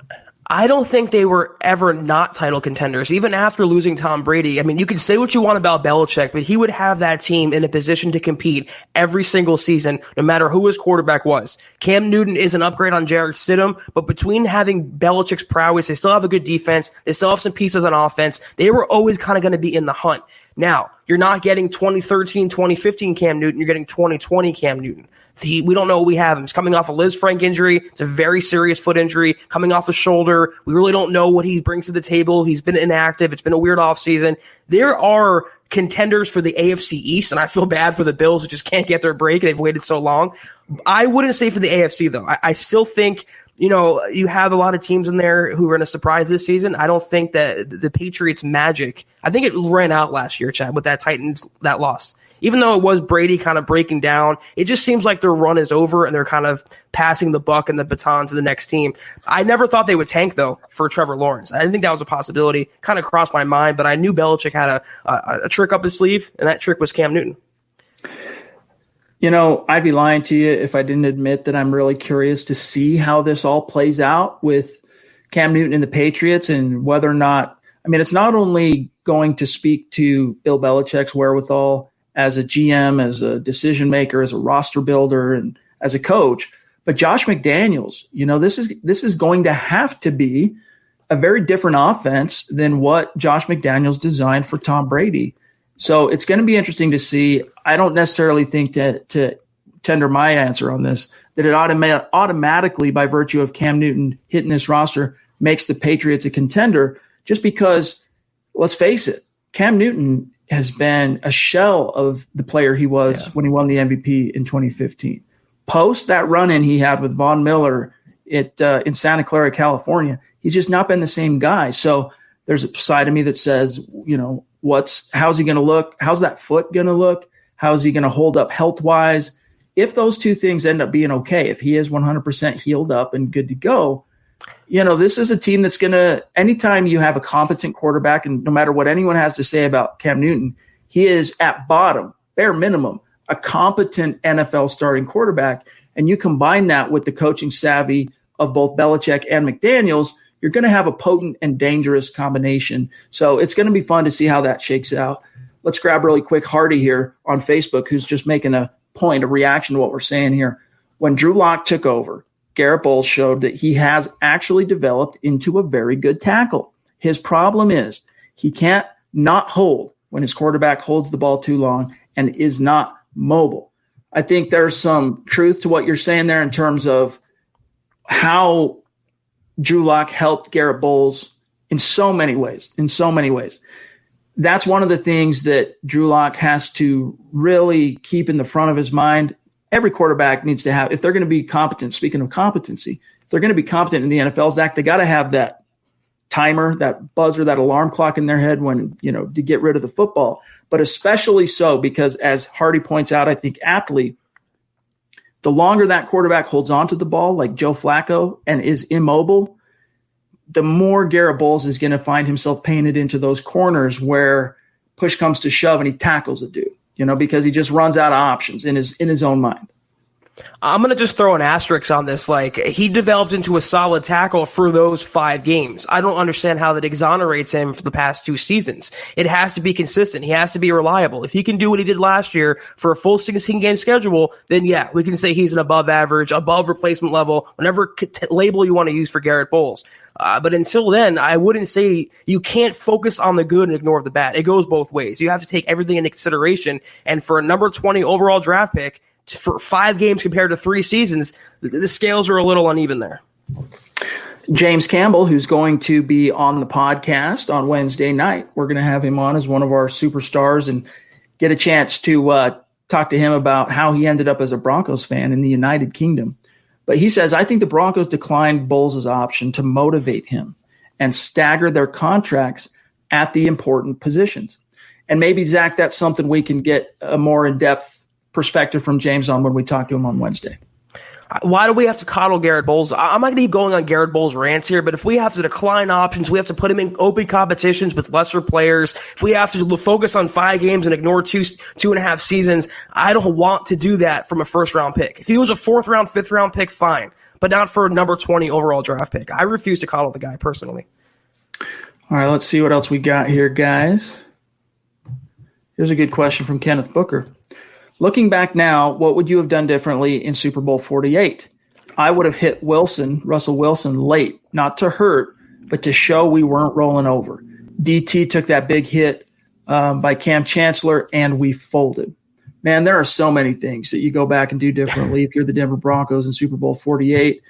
I don't think they were ever not title contenders, even after losing Tom Brady. You can say what you want about Belichick, but he would have that team in a position to compete every single season, no matter who his quarterback was. Cam Newton is an upgrade on Jarrett Stidham, but between having Belichick's prowess, they still have a good defense, they still have some pieces on offense. They were always kind of going to be in the hunt. Now, you're not getting 2013, 2015 Cam Newton, you're getting 2020 Cam Newton. We don't know what we have. He's coming off a Liz Frank injury. It's a very serious foot injury, coming off a shoulder. We really don't know what he brings to the table. He's been inactive. It's been a weird offseason. There are contenders for the AFC East, and I feel bad for the Bills who just can't get their break. They've waited so long. I wouldn't say for the AFC, though. I still think, you have a lot of teams in there who are going to surprise this season. I don't think that the Patriots' magic, I think it ran out last year, Chad, with that Titans, that loss. Even though it was Brady kind of breaking down, it just seems like their run is over and they're kind of passing the buck and the baton to the next team. I never thought they would tank, though, for Trevor Lawrence. I didn't think that was a possibility. Kind of crossed my mind, but I knew Belichick had a trick up his sleeve, and that trick was Cam Newton. I'd be lying to you if I didn't admit that I'm really curious to see how this all plays out with Cam Newton and the Patriots and whether or not – it's not only going to speak to Bill Belichick's wherewithal as a GM, as a decision maker, as a roster builder, and as a coach. But Josh McDaniels, this is going to have to be a very different offense than what Josh McDaniels designed for Tom Brady. So it's going to be interesting to see. I don't necessarily think to tender my answer on this, that it automatically, by virtue of Cam Newton hitting this roster, makes the Patriots a contender, just because, let's face it, Cam Newton has been a shell of the player he was when he won the MVP in 2015. Post that run-in he had with Von Miller in Santa Clara, California, he's just not been the same guy. So there's a side of me that says, how's he going to look? How's that foot going to look? How's he going to hold up health-wise? If those two things end up being okay, if he is 100% healed up and good to go, this is a team that's going to – anytime you have a competent quarterback, and no matter what anyone has to say about Cam Newton, he is at bottom, bare minimum, a competent NFL starting quarterback. And you combine that with the coaching savvy of both Belichick and McDaniels, you're going to have a potent and dangerous combination. So it's going to be fun to see how that shakes out. Let's grab really quick Hardy here on Facebook, who's just making a reaction to what we're saying here. When Drew Lock took over, Garett Bolles showed that he has actually developed into a very good tackle. His problem is he can't not hold when his quarterback holds the ball too long and is not mobile. I think there's some truth to what you're saying there in terms of how Drew Lock helped Garett Bolles in so many ways. That's one of the things that Drew Lock has to really keep in the front of his mind. Every quarterback needs to have, if they're going to be competent, speaking of competency, if they're going to be competent in the NFL, Zach, they got to have that timer, that buzzer, that alarm clock in their head when, to get rid of the football. But especially so because, as Hardy points out, I think aptly, the longer that quarterback holds onto the ball, like Joe Flacco, and is immobile, the more Garett Bolles is going to find himself painted into those corners where push comes to shove and he tackles a dude, because he just runs out of options in his own mind. I'm going to just throw an asterisk on this. Like, he developed into a solid tackle for those 5 games. I don't understand how that exonerates him for the past 2 seasons. It has to be consistent. He has to be reliable. If he can do what he did last year for a full 16-game schedule, then yeah, we can say he's an above average, above replacement level, whatever label you want to use for Garett Bolles. But until then, I wouldn't say you can't focus on the good and ignore the bad. It goes both ways. You have to take everything into consideration. And for a number 20 overall draft pick, for 5 games compared to 3 seasons, the scales are a little uneven there. James Campbell, who's going to be on the podcast on Wednesday night, we're going to have him on as one of our superstars and get a chance to talk to him about how he ended up as a Broncos fan in the United Kingdom. But he says, I think the Broncos declined Bolles' option to motivate him and stagger their contracts at the important positions. And maybe, Zach, that's something we can get a more in-depth perspective from James on when we talk to him on Wednesday. Why do we have to coddle Garett Bolles? I'm not going to keep going on Garett Bolles' rants here, but if we have to decline options, we have to put him in open competitions with lesser players, if we have to focus on 5 games and ignore 2.5 seasons, I don't want to do that from a first-round pick. If he was a 4th-round, 5th-round pick, fine, but not for a number 20 overall draft pick. I refuse to coddle the guy personally. All right, let's see what else we got here, guys. Here's a good question from Kenneth Booker. Looking back now, what would you have done differently in Super Bowl 48? I would have hit Russell Wilson late, not to hurt, but to show we weren't rolling over. DT took that big hit by Cam Chancellor, and we folded. Man, there are so many things that you go back and do differently if you're the Denver Broncos in Super Bowl 48,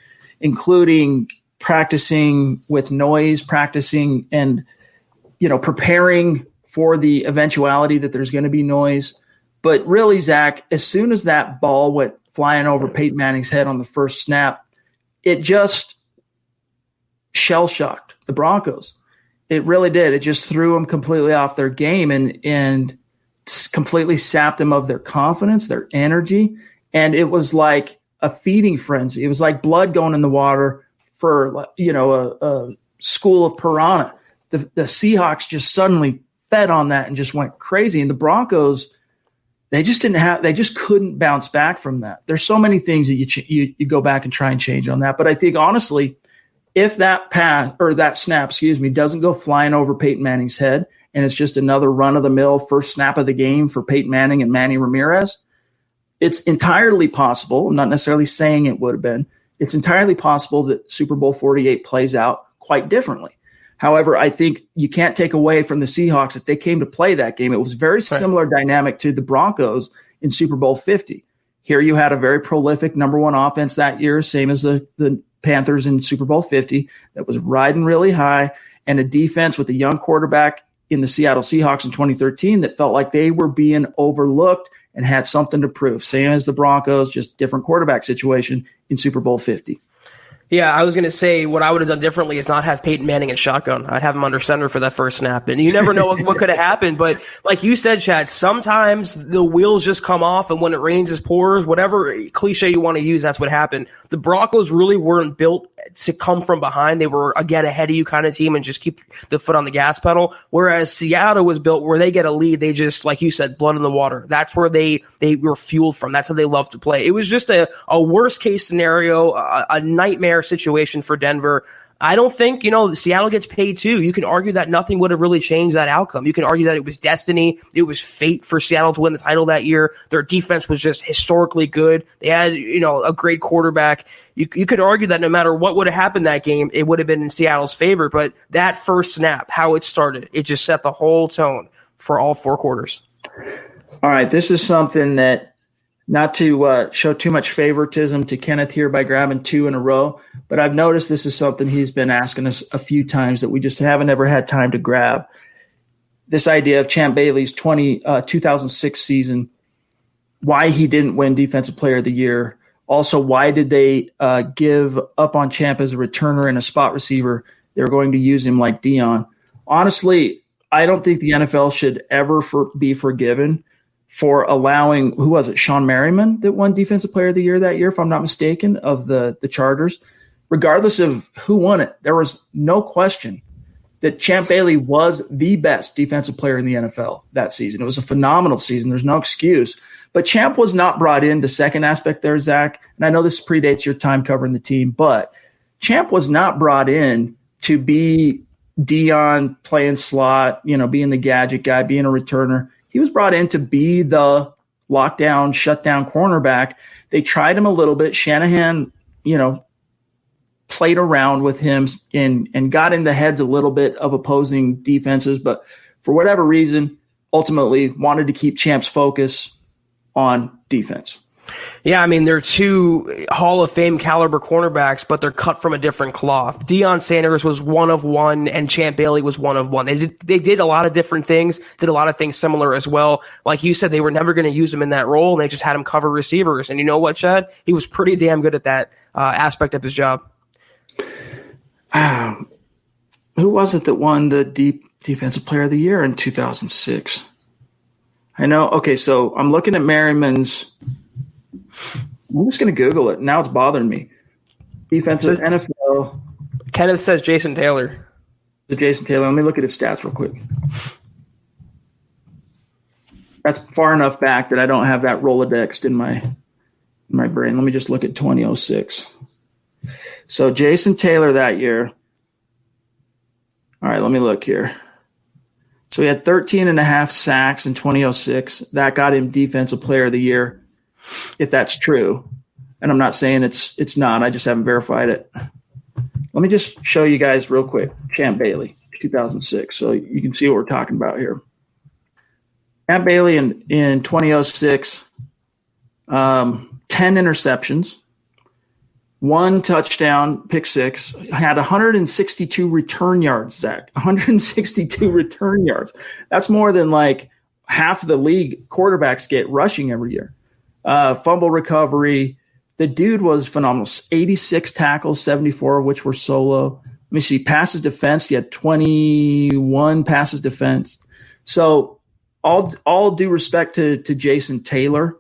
including practicing with noise, practicing and, preparing for the eventuality that there's going to be noise. But really, Zach, as soon as that ball went flying over Peyton Manning's head on the first snap, it just shell-shocked the Broncos. It really did. It just threw them completely off their game and completely sapped them of their confidence, their energy. And it was like a feeding frenzy. It was like blood going in the water for, a school of piranha. The Seahawks just suddenly fed on that and just went crazy. And the Broncos, they just couldn't bounce back from that. There's so many things that you go back and try and change on that. But I think, honestly, if that snap, doesn't go flying over Peyton Manning's head and it's just another run-of-the-mill first snap of the game for Peyton Manning and Manny Ramirez, it's entirely possible. I'm not necessarily saying it would have been. It's entirely possible that Super Bowl 48 plays out quite differently. However, I think you can't take away from the Seahawks that they came to play that game. It was very similar dynamic to the Broncos in Super Bowl 50. Here you had a very prolific number 1 offense that year, same as the Panthers in Super Bowl 50, that was riding really high, and a defense with a young quarterback in the Seattle Seahawks in 2013 that felt like they were being overlooked and had something to prove. Same as the Broncos, just different quarterback situation in Super Bowl 50. Yeah, I was going to say what I would have done differently is not have Peyton Manning in shotgun. I'd have him under center for that first snap. And you never know what could have happened. But like you said, Chad, sometimes the wheels just come off, and when it rains, it pours. Whatever cliche you want to use, that's what happened. The Broncos really weren't built to come from behind. They were a get ahead of you kind of team and just keep the foot on the gas pedal. Whereas Seattle was built where they get a lead, they just, like you said, blood in the water. That's where they were fueled from. That's how they love to play. It was just a worst case scenario, a nightmare situation for Denver. I don't think, Seattle gets paid too. You can argue that nothing would have really changed that outcome. You can argue that it was destiny. It was fate for Seattle to win the title that year. Their defense was just historically good. They had, a great quarterback. You could argue that no matter what would have happened that game, it would have been in Seattle's favor. But that first snap, how it started, it just set the whole tone for all four quarters. All right. This is something that, not to show too much favoritism to Kenneth here by grabbing two in a row, but I've noticed this is something he's been asking us a few times that we just haven't ever had time to grab. This idea of Champ Bailey's 2006 season, why he didn't win Defensive Player of the Year. Also, why did they give up on Champ as a returner and a spot receiver? They were going to use him like Dion. Honestly, I don't think the NFL should ever be forgiven for allowing, who was it, Sean Merriman that won Defensive Player of the Year that year, if I'm not mistaken, of the Chargers. Regardless of who won it, there was no question that Champ Bailey was the best defensive player in the NFL that season. It was a phenomenal season. There's no excuse. But Champ was not brought in, the second aspect there, Zach, and I know this predates your time covering the team, but Champ was not brought in to be Dion playing slot, being the gadget guy, being a returner. He was brought in to be the lockdown, shutdown cornerback. They tried him a little bit. Shanahan, played around with him and got in the heads a little bit of opposing defenses. But for whatever reason, ultimately wanted to keep Champ's focus on defense. Yeah, I mean, they're two Hall of Fame caliber cornerbacks, but they're cut from a different cloth. Deion Sanders was one of one, and Champ Bailey was one of one. They did a lot of different things, did a lot of things similar as well. Like you said, they were never going to use him in that role, and they just had him cover receivers. And you know what, Chad? He was pretty damn good at that aspect of his job. Who was it that won the Defensive Player of the Year in 2006? I know. Okay, so I'm looking at Merriman's. I'm just going to Google it. Now it's bothering me. Defensive NFL. Kenneth says Jason Taylor. Jason Taylor. Let me look at his stats real quick. That's far enough back that I don't have that Rolodexed in my brain. Let me just look at 2006. So Jason Taylor that year. All right, let me look here. So he had 13 and a half sacks in 2006. That got him Defensive Player of the Year, if that's true. And I'm not saying it's not. I just haven't verified it. Let me just show you guys real quick. Champ Bailey, 2006. So you can see what we're talking about here. Champ Bailey in 2006, 10 interceptions, 1 touchdown, pick 6, had 162 return yards, Zach. 162 return yards. That's more than like half of the league quarterbacks get rushing every year. Fumble recovery. The dude was phenomenal. 86 tackles, 74 of which were solo. Let me see. Passes defense. He had 21 passes defense. So all due respect to Jason Taylor,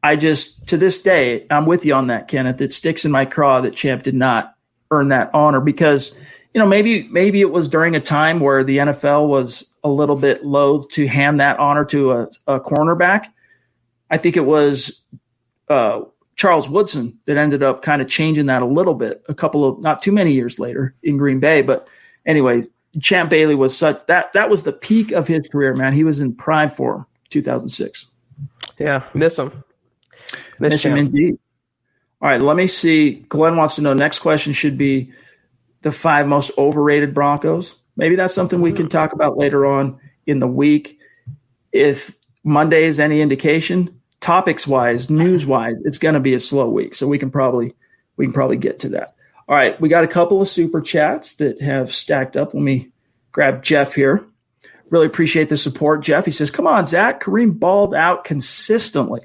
to this day, I'm with you on that, Kenneth. It sticks in my craw that Champ did not earn that honor because, maybe it was during a time where the NFL was a little bit loath to hand that honor to a cornerback. I think it was Charles Woodson that ended up kind of changing that a little bit not too many years later in Green Bay. But anyway, Champ Bailey was that was the peak of his career, man. He was in prime form, 2006. Yeah, miss him. Miss him indeed. All right, let me see. Glenn wants to know, next question should be the 5 most overrated Broncos. Maybe that's something we can talk about later on in the week. If Monday is any indication, topics-wise, news-wise, it's going to be a slow week. So we can probably get to that. All right, we got a couple of super chats that have stacked up. Let me grab Jeff here. Really appreciate the support, Jeff. He says, come on, Zach, Kareem balled out consistently.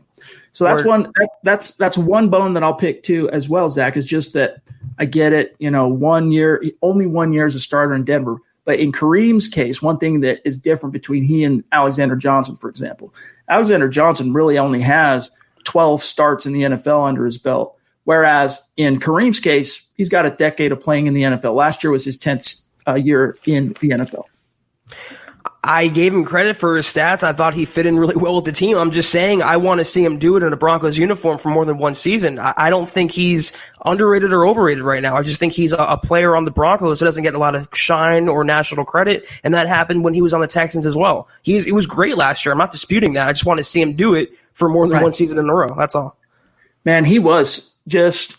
So that's one bone that I'll pick too as well, Zach, is just that I get it, only 1 year as a starter in Denver. But in Kareem's case, one thing that is different between he and Alexander Johnson, for example, Alexander Johnson really only has 12 starts in the NFL under his belt. Whereas in Kareem's case, he's got a decade of playing in the NFL. Last year was his 10th year in the NFL. I gave him credit for his stats. I thought he fit in really well with the team. I'm just saying I want to see him do it in a Broncos uniform for more than one season. I don't think he's underrated or overrated right now. I just think he's a player on the Broncos who doesn't get a lot of shine or national credit, and that happened when he was on the Texans as well. He was great last year. I'm not disputing that. I just want to see him do it for more than one season in a row. That's all. Man, he was just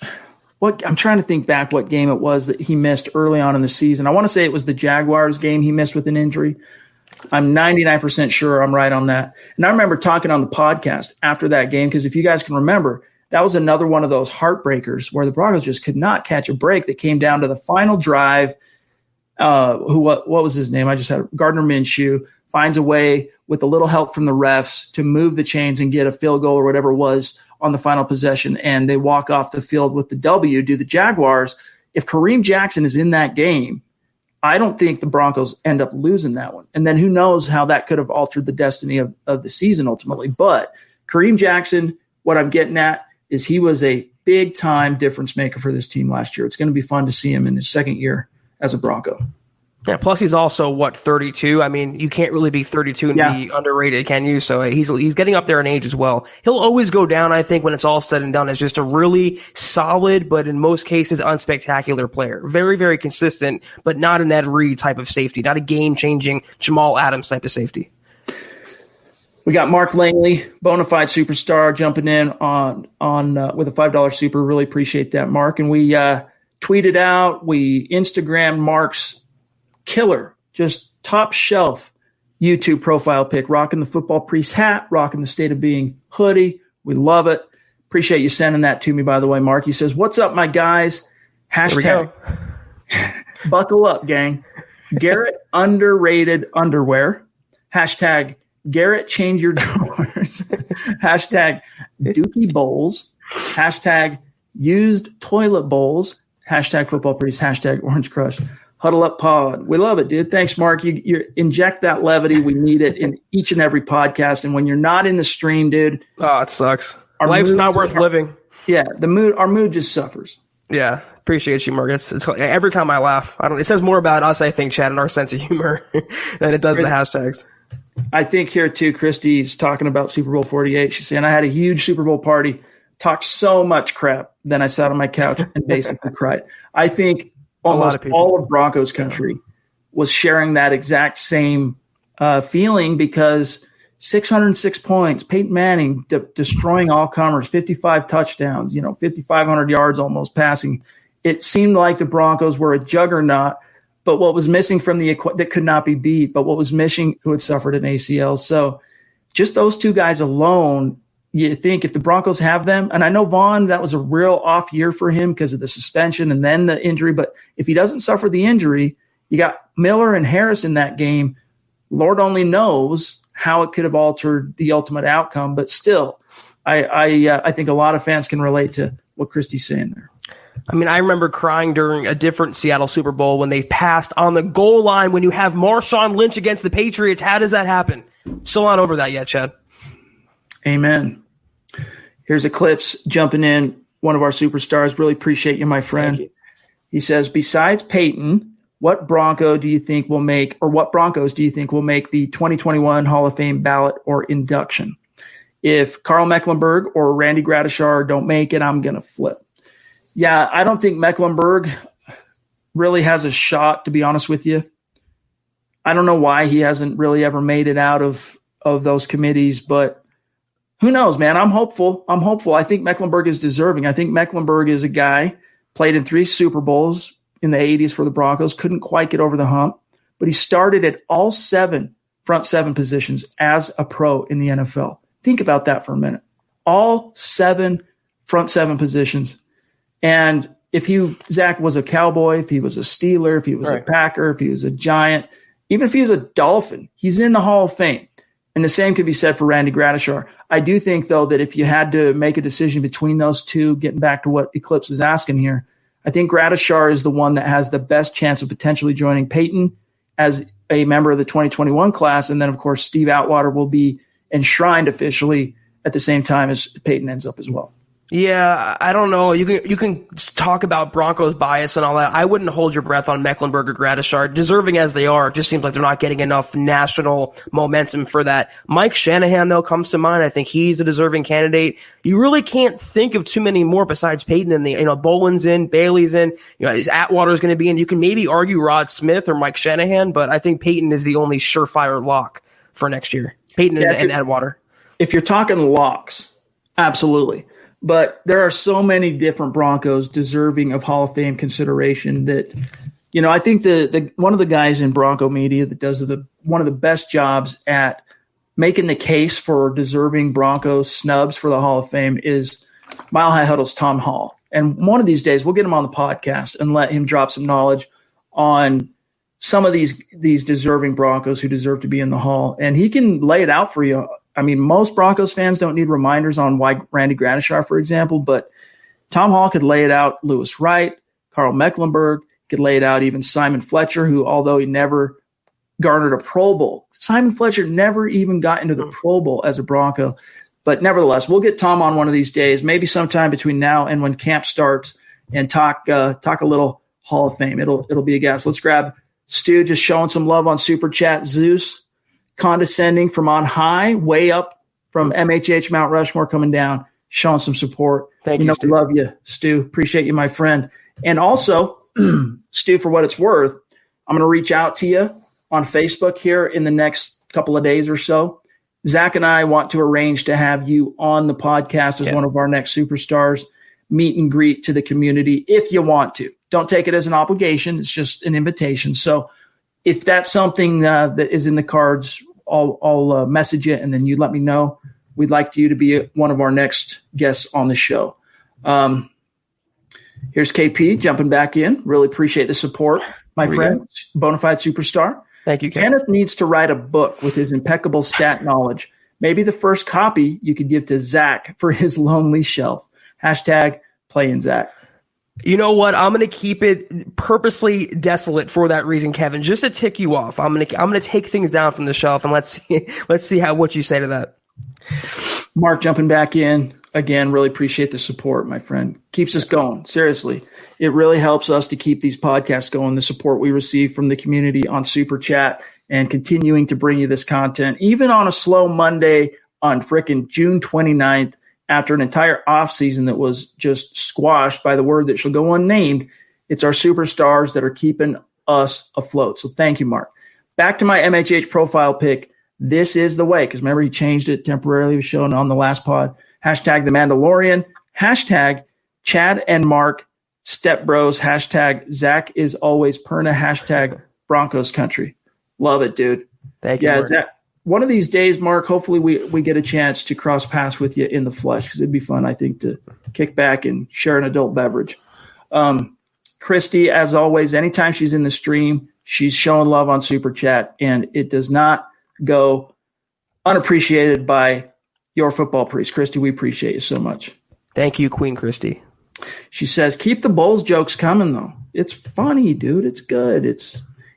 I'm trying to think back what game it was that he missed early on in the season. I want to say it was the Jaguars game he missed with an injury. I'm 99% sure I'm right on that. And I remember talking on the podcast after that game, because if you guys can remember, that was another one of those heartbreakers where the Broncos just could not catch a break that came down to the final drive. What was his name? I just had Gardner Minshew finds a way with a little help from the refs to move the chains and get a field goal or whatever it was on the final possession. And they walk off the field with the W. Do the Jaguars. If Kareem Jackson is in that game, I don't think the Broncos end up losing that one. And then who knows how that could have altered the destiny of the season ultimately. But Kareem Jackson, what I'm getting at is he was a big-time difference maker for this team last year. It's going to be fun to see him in his second year as a Bronco. Yeah, plus he's also, 32? I mean, you can't really be 32 and be underrated, can you? So he's getting up there in age as well. He'll always go down, I think, when it's all said and done, as just a really solid, but in most cases, unspectacular player. Very, very consistent, but not an Ed Reed type of safety, not a game-changing Jamal Adams type of safety. We got Mark Langley, bona fide superstar, jumping in on with a $5 super. Really appreciate that, Mark. And we tweeted out, we Instagrammed Mark's killer, just top shelf YouTube profile pic, rocking the Football Priest hat, rocking the State of Being hoodie. We love it. Appreciate you sending that to me, by the way, Mark. He says, what's up, my guys? Hashtag buckle up, gang. Garett underrated underwear. Hashtag Garett change your drawers. Hashtag Dookie Bowls. Hashtag used toilet bowls. Hashtag Football Priest. Hashtag Orange Crush. Huddle Up Pod. We love it, dude. Thanks, Mark. You inject that levity. We need it in each and every podcast. And when you're not in the stream, dude. Oh, it sucks. Life's not worth living. Yeah, our mood just suffers. Yeah, appreciate you, Mark. It's every time I laugh. It says more about us, I think, Chad, and our sense of humor than it does the hashtags. I think here, too, Christy's talking about Super Bowl 48. She's saying, I had a huge Super Bowl party, talked so much crap, then I sat on my couch and basically cried. I think almost all of Broncos country was sharing that exact same feeling, because 606 points, Peyton Manning destroying all comers, 55 touchdowns, 5,500 yards almost passing. It seemed like the Broncos were a juggernaut, but what was missing from that could not be beat, but what was missing, who had suffered an ACL. So just those two guys alone, you think if the Broncos have them, and I know Vaughn, that was a real off year for him because of the suspension and then the injury, but if he doesn't suffer the injury, you got Miller and Harris in that game. Lord only knows how it could have altered the ultimate outcome, but still, I think a lot of fans can relate to what Christy's saying there. I remember crying during a different Seattle Super Bowl when they passed on the goal line when you have Marshawn Lynch against the Patriots. How does that happen? Still not over that yet, Chad. Amen. Here's Eclipse jumping in, one of our superstars. Really appreciate you, my friend. You. He says, besides Peyton, what Broncos do you think will make the 2021 Hall of Fame ballot or induction? If Karl Mecklenburg or Randy Gradishar don't make it, I'm going to flip. Yeah, I don't think Mecklenburg really has a shot, to be honest with you. I don't know why he hasn't really ever made it out of those committees, but who knows, man? I'm hopeful. I think Mecklenburg is deserving. I think Mecklenburg is a guy, played in 3 Super Bowls in the 80s for the Broncos, couldn't quite get over the hump, but he started at all 7 front 7 positions as a pro in the NFL. Think about that for a minute. All 7 front 7 positions. And if Zach was a Cowboy, if he was a Steeler, if he was a Packer, if he was a Giant, even if he was a Dolphin, he's in the Hall of Fame. And the same could be said for Randy Gradishar. I do think, though, that if you had to make a decision between those two, getting back to what Eclipse is asking here, I think Gradishar is the one that has the best chance of potentially joining Peyton as a member of the 2021 class. And then, of course, Steve Atwater will be enshrined officially at the same time as Peyton ends up as well. Yeah, I don't know. You can talk about Broncos bias and all that. I wouldn't hold your breath on Mecklenburg or Gradishar. Deserving as they are, it just seems like they're not getting enough national momentum for that. Mike Shanahan, though, comes to mind. I think he's a deserving candidate. You really can't think of too many more besides Peyton and Bolin's in, Bailey's in, Atwater's going to be in. You can maybe argue Rod Smith or Mike Shanahan, but I think Peyton is the only surefire lock for next year. Peyton and Atwater. If you're talking locks, absolutely. But there are so many different Broncos deserving of Hall of Fame consideration that, I think the one of the guys in Bronco media that does one of the best jobs at making the case for deserving Broncos snubs for the Hall of Fame is Mile High Huddle's Tom Hall. And one of these days we'll get him on the podcast and let him drop some knowledge on some of these deserving Broncos who deserve to be in the Hall. And he can lay it out for you. I mean, most Broncos fans don't need reminders on why Randy Gradishar, for example, but Tom Hall could lay it out. Lewis Wright, Carl Mecklenburg could lay it out. Even Simon Fletcher, who, although he never garnered a Pro Bowl, Simon Fletcher never even got into the Pro Bowl as a Bronco. But nevertheless, we'll get Tom on one of these days, maybe sometime between now and when camp starts, and talk a little Hall of Fame. It'll be a gas. Let's grab Stu, just showing some love on Super Chat. Zeus, condescending from on high, way up from MHH Mount Rushmore, coming down, showing some support. Thank you, Stu. Love you, Stu. Appreciate you, my friend. And also, Stu, for what it's worth, I'm going to reach out to you on Facebook here in the next couple of days or so. Zach and I want to arrange to have you on the podcast as one of our next superstars, meet and greet to the community if you want to. Don't take it as an obligation. It's just an invitation. So if that's something that is in the cards, I'll message you, and then you let me know. We'd like you to be one of our next guests on the show. Here's KP jumping back in. Really appreciate the support, my friend. Bonafide superstar. Thank you, Ken. Kenneth needs to write a book with his impeccable stat knowledge. Maybe the first copy you could give to Zach for his lonely shelf. # playing Zach. You know what? I'm going to keep it purposely desolate for that reason, Kevin, just to tick you off. I'm going to take things down from the shelf, and let's see what you say to that. Mark jumping back in again. Really appreciate the support, my friend. Keeps us going. Seriously, it really helps us to keep these podcasts going. The support we receive from the community on Super Chat and continuing to bring you this content, even on a slow Monday on frickin' June 29th. After an entire offseason that was just squashed by the word that shall go unnamed, it's our superstars that are keeping us afloat. So thank you, Mark. Back to my MHH profile pic. This is the way, because remember he changed it temporarily. It was shown on the last pod. # The Mandalorian. # Chad and Mark Step Bros. # Zach is always Perna. # Broncos Country. Love it, dude. Thank you. Yeah, Zach. One of these days, Mark, hopefully we get a chance to cross paths with you in the flesh, because it'd be fun, I think, to kick back and share an adult beverage. Christy, as always, anytime she's in the stream, she's showing love on Super Chat, and it does not go unappreciated by your football priest. Christy, we appreciate you so much. Thank you, Queen Christy. She says, keep the Bulls jokes coming, though. It's funny, dude. It's good.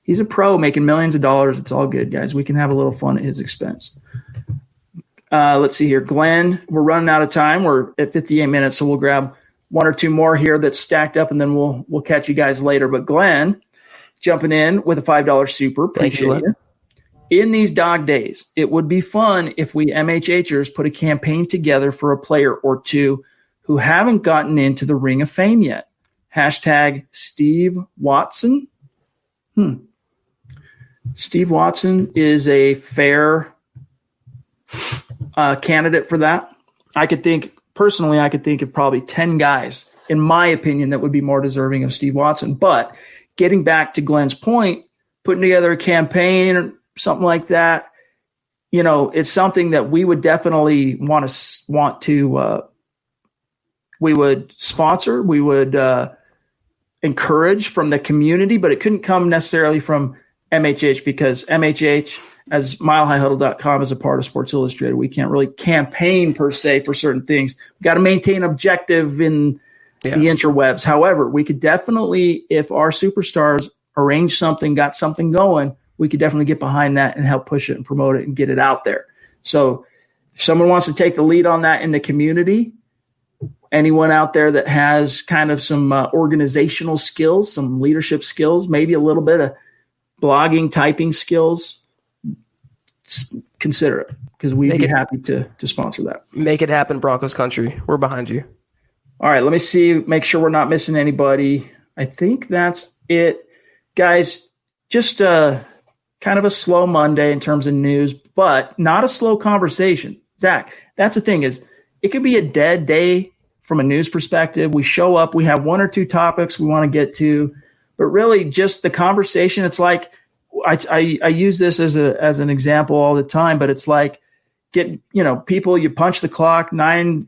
He's a pro making millions of dollars. It's all good, guys. We can have a little fun at his expense. Let's see here. Glenn, we're running out of time. We're at 58 minutes, so we'll grab one or two more here that's stacked up, and then we'll catch you guys later. But Glenn jumping in with a $5 super. Appreciate it. In these dog days, it would be fun if we MHHers put a campaign together for a player or two who haven't gotten into the Ring of Fame yet. # Steve Watson. Steve Watson is a fair candidate for that. I could think of probably 10 guys, in my opinion, that would be more deserving of Steve Watson. But getting back to Glenn's point, putting together a campaign or something like that, it's something that we would definitely want to we would sponsor, we would encourage from the community, but it couldn't come necessarily from MHH, because MHH, as milehighhuddle.com, is a part of Sports Illustrated. We can't really campaign per se for certain things. We've got to maintain objective in the interwebs. However, we could definitely, if our superstars arrange something, got something going, we could definitely get behind that and help push it and promote it and get it out there. So if someone wants to take the lead on that in the community, anyone out there that has kind of some organizational skills, some leadership skills, maybe a little bit of blogging, typing skills, consider it, because we'd be happy to sponsor that. Make it happen, Broncos country. We're behind you. All right, let me see, make sure we're not missing anybody. I think that's it. Guys, just kind of a slow Monday in terms of news, but not a slow conversation. Zach, that's the thing, is it could be a dead day from a news perspective. We show up, we have one or two topics we want to get to, but really just the conversation. It's like, I use this as an example all the time, but it's like people, you punch the clock, 9,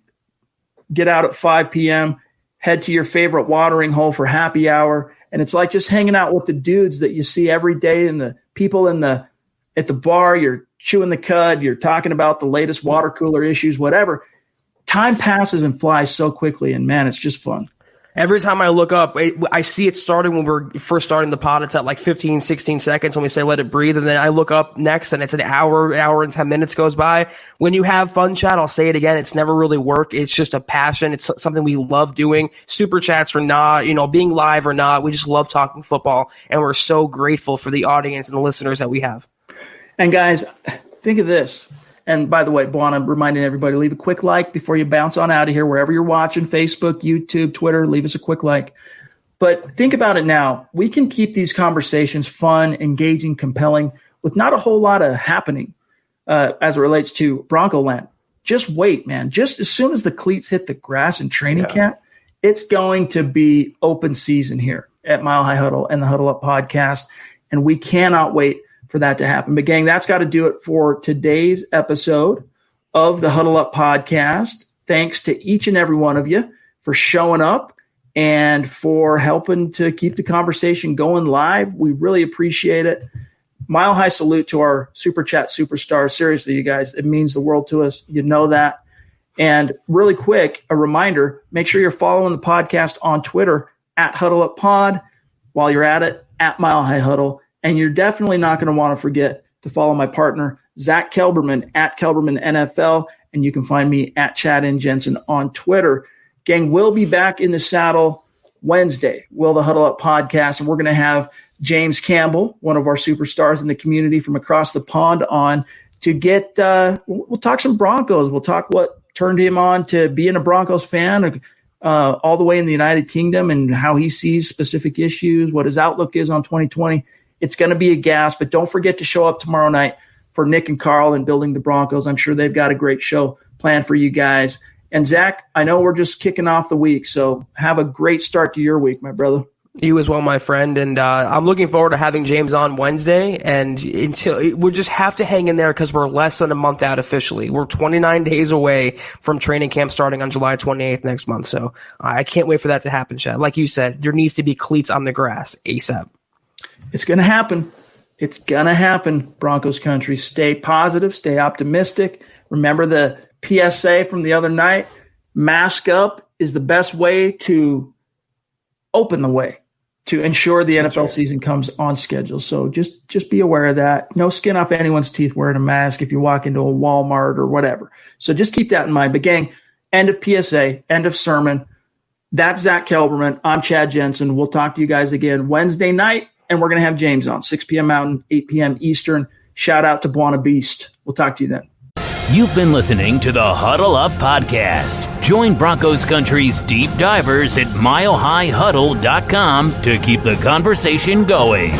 get out at 5 p.m., head to your favorite watering hole for happy hour. And it's like just hanging out with the dudes that you see every day, and the people at the bar, you're chewing the cud, you're talking about the latest water cooler issues, whatever. Time passes and flies so quickly, and man, it's just fun. Every time I look up, I see it starting when we're first starting the pod. It's at like 15, 16 seconds when we say let it breathe. And then I look up next and it's an hour and 10 minutes goes by. When you have fun, chat, I'll say it again. It's never really work. It's just a passion. It's something we love doing. Super chats or not, being live or not. We just love talking football. And we're so grateful for the audience and the listeners that we have. And guys, think of this. And by the way, Bon, I'm reminding everybody, leave a quick like before you bounce on out of here, wherever you're watching, Facebook, YouTube, Twitter, leave us a quick like. But think about it now. We can keep these conversations fun, engaging, compelling, with not a whole lot of happening as it relates to Bronco land. Just wait, man. Just as soon as the cleats hit the grass in training camp, it's going to be open season here at Mile High Huddle and the Huddle Up podcast. And we cannot wait for that to happen. But gang, that's got to do it for today's episode of the Huddle Up podcast. Thanks to each and every one of you for showing up and for helping to keep the conversation going live. We really appreciate it. Mile high salute to our Super Chat superstars. Seriously, you guys, it means the world to us. You know that. And really quick, a reminder, make sure you're following the podcast on Twitter at Huddle Up Pod. While you're at it, at Mile High Huddle. And you're definitely not going to want to forget to follow my partner, Zack Kelberman, at Kelberman NFL. And you can find me at Chad and Jensen on Twitter. Gang, we'll be back in the saddle Wednesday, Will the Huddle Up podcast. And we're going to have James Campbell, one of our superstars in the community from across the pond, on to get we'll talk some Broncos. We'll talk what turned him on to being a Broncos fan all the way in the United Kingdom, and how he sees specific issues, what his outlook is on 2020. It's going to be a gas, but don't forget to show up tomorrow night for Nick and Carl and Building the Broncos. I'm sure they've got a great show planned for you guys. And Zach, I know we're just kicking off the week, so have a great start to your week, my brother. You as well, my friend. And I'm looking forward to having James on Wednesday. And until we just have to hang in there, because we're less than a month out officially. We're 29 days away from training camp starting on July 28th next month. So I can't wait for that to happen, Chad. Like you said, there needs to be cleats on the grass ASAP. It's going to happen. It's going to happen, Broncos country. Stay positive. Stay optimistic. Remember the PSA from the other night. Mask up is the best way to open the way to ensure the NFL season comes on schedule. So just be aware of that. No skin off anyone's teeth wearing a mask if you walk into a Walmart or whatever. So just keep that in mind. But gang, end of PSA, end of sermon. That's Zack Kelberman. I'm Chad Jensen. We'll talk to you guys again Wednesday night. And we're going to have James on 6 p.m. Mountain, 8 p.m. Eastern. Shout out to Buona Beast. We'll talk to you then. You've been listening to the Huddle Up Podcast. Join Broncos Country's deep divers at milehighhuddle.com to keep the conversation going.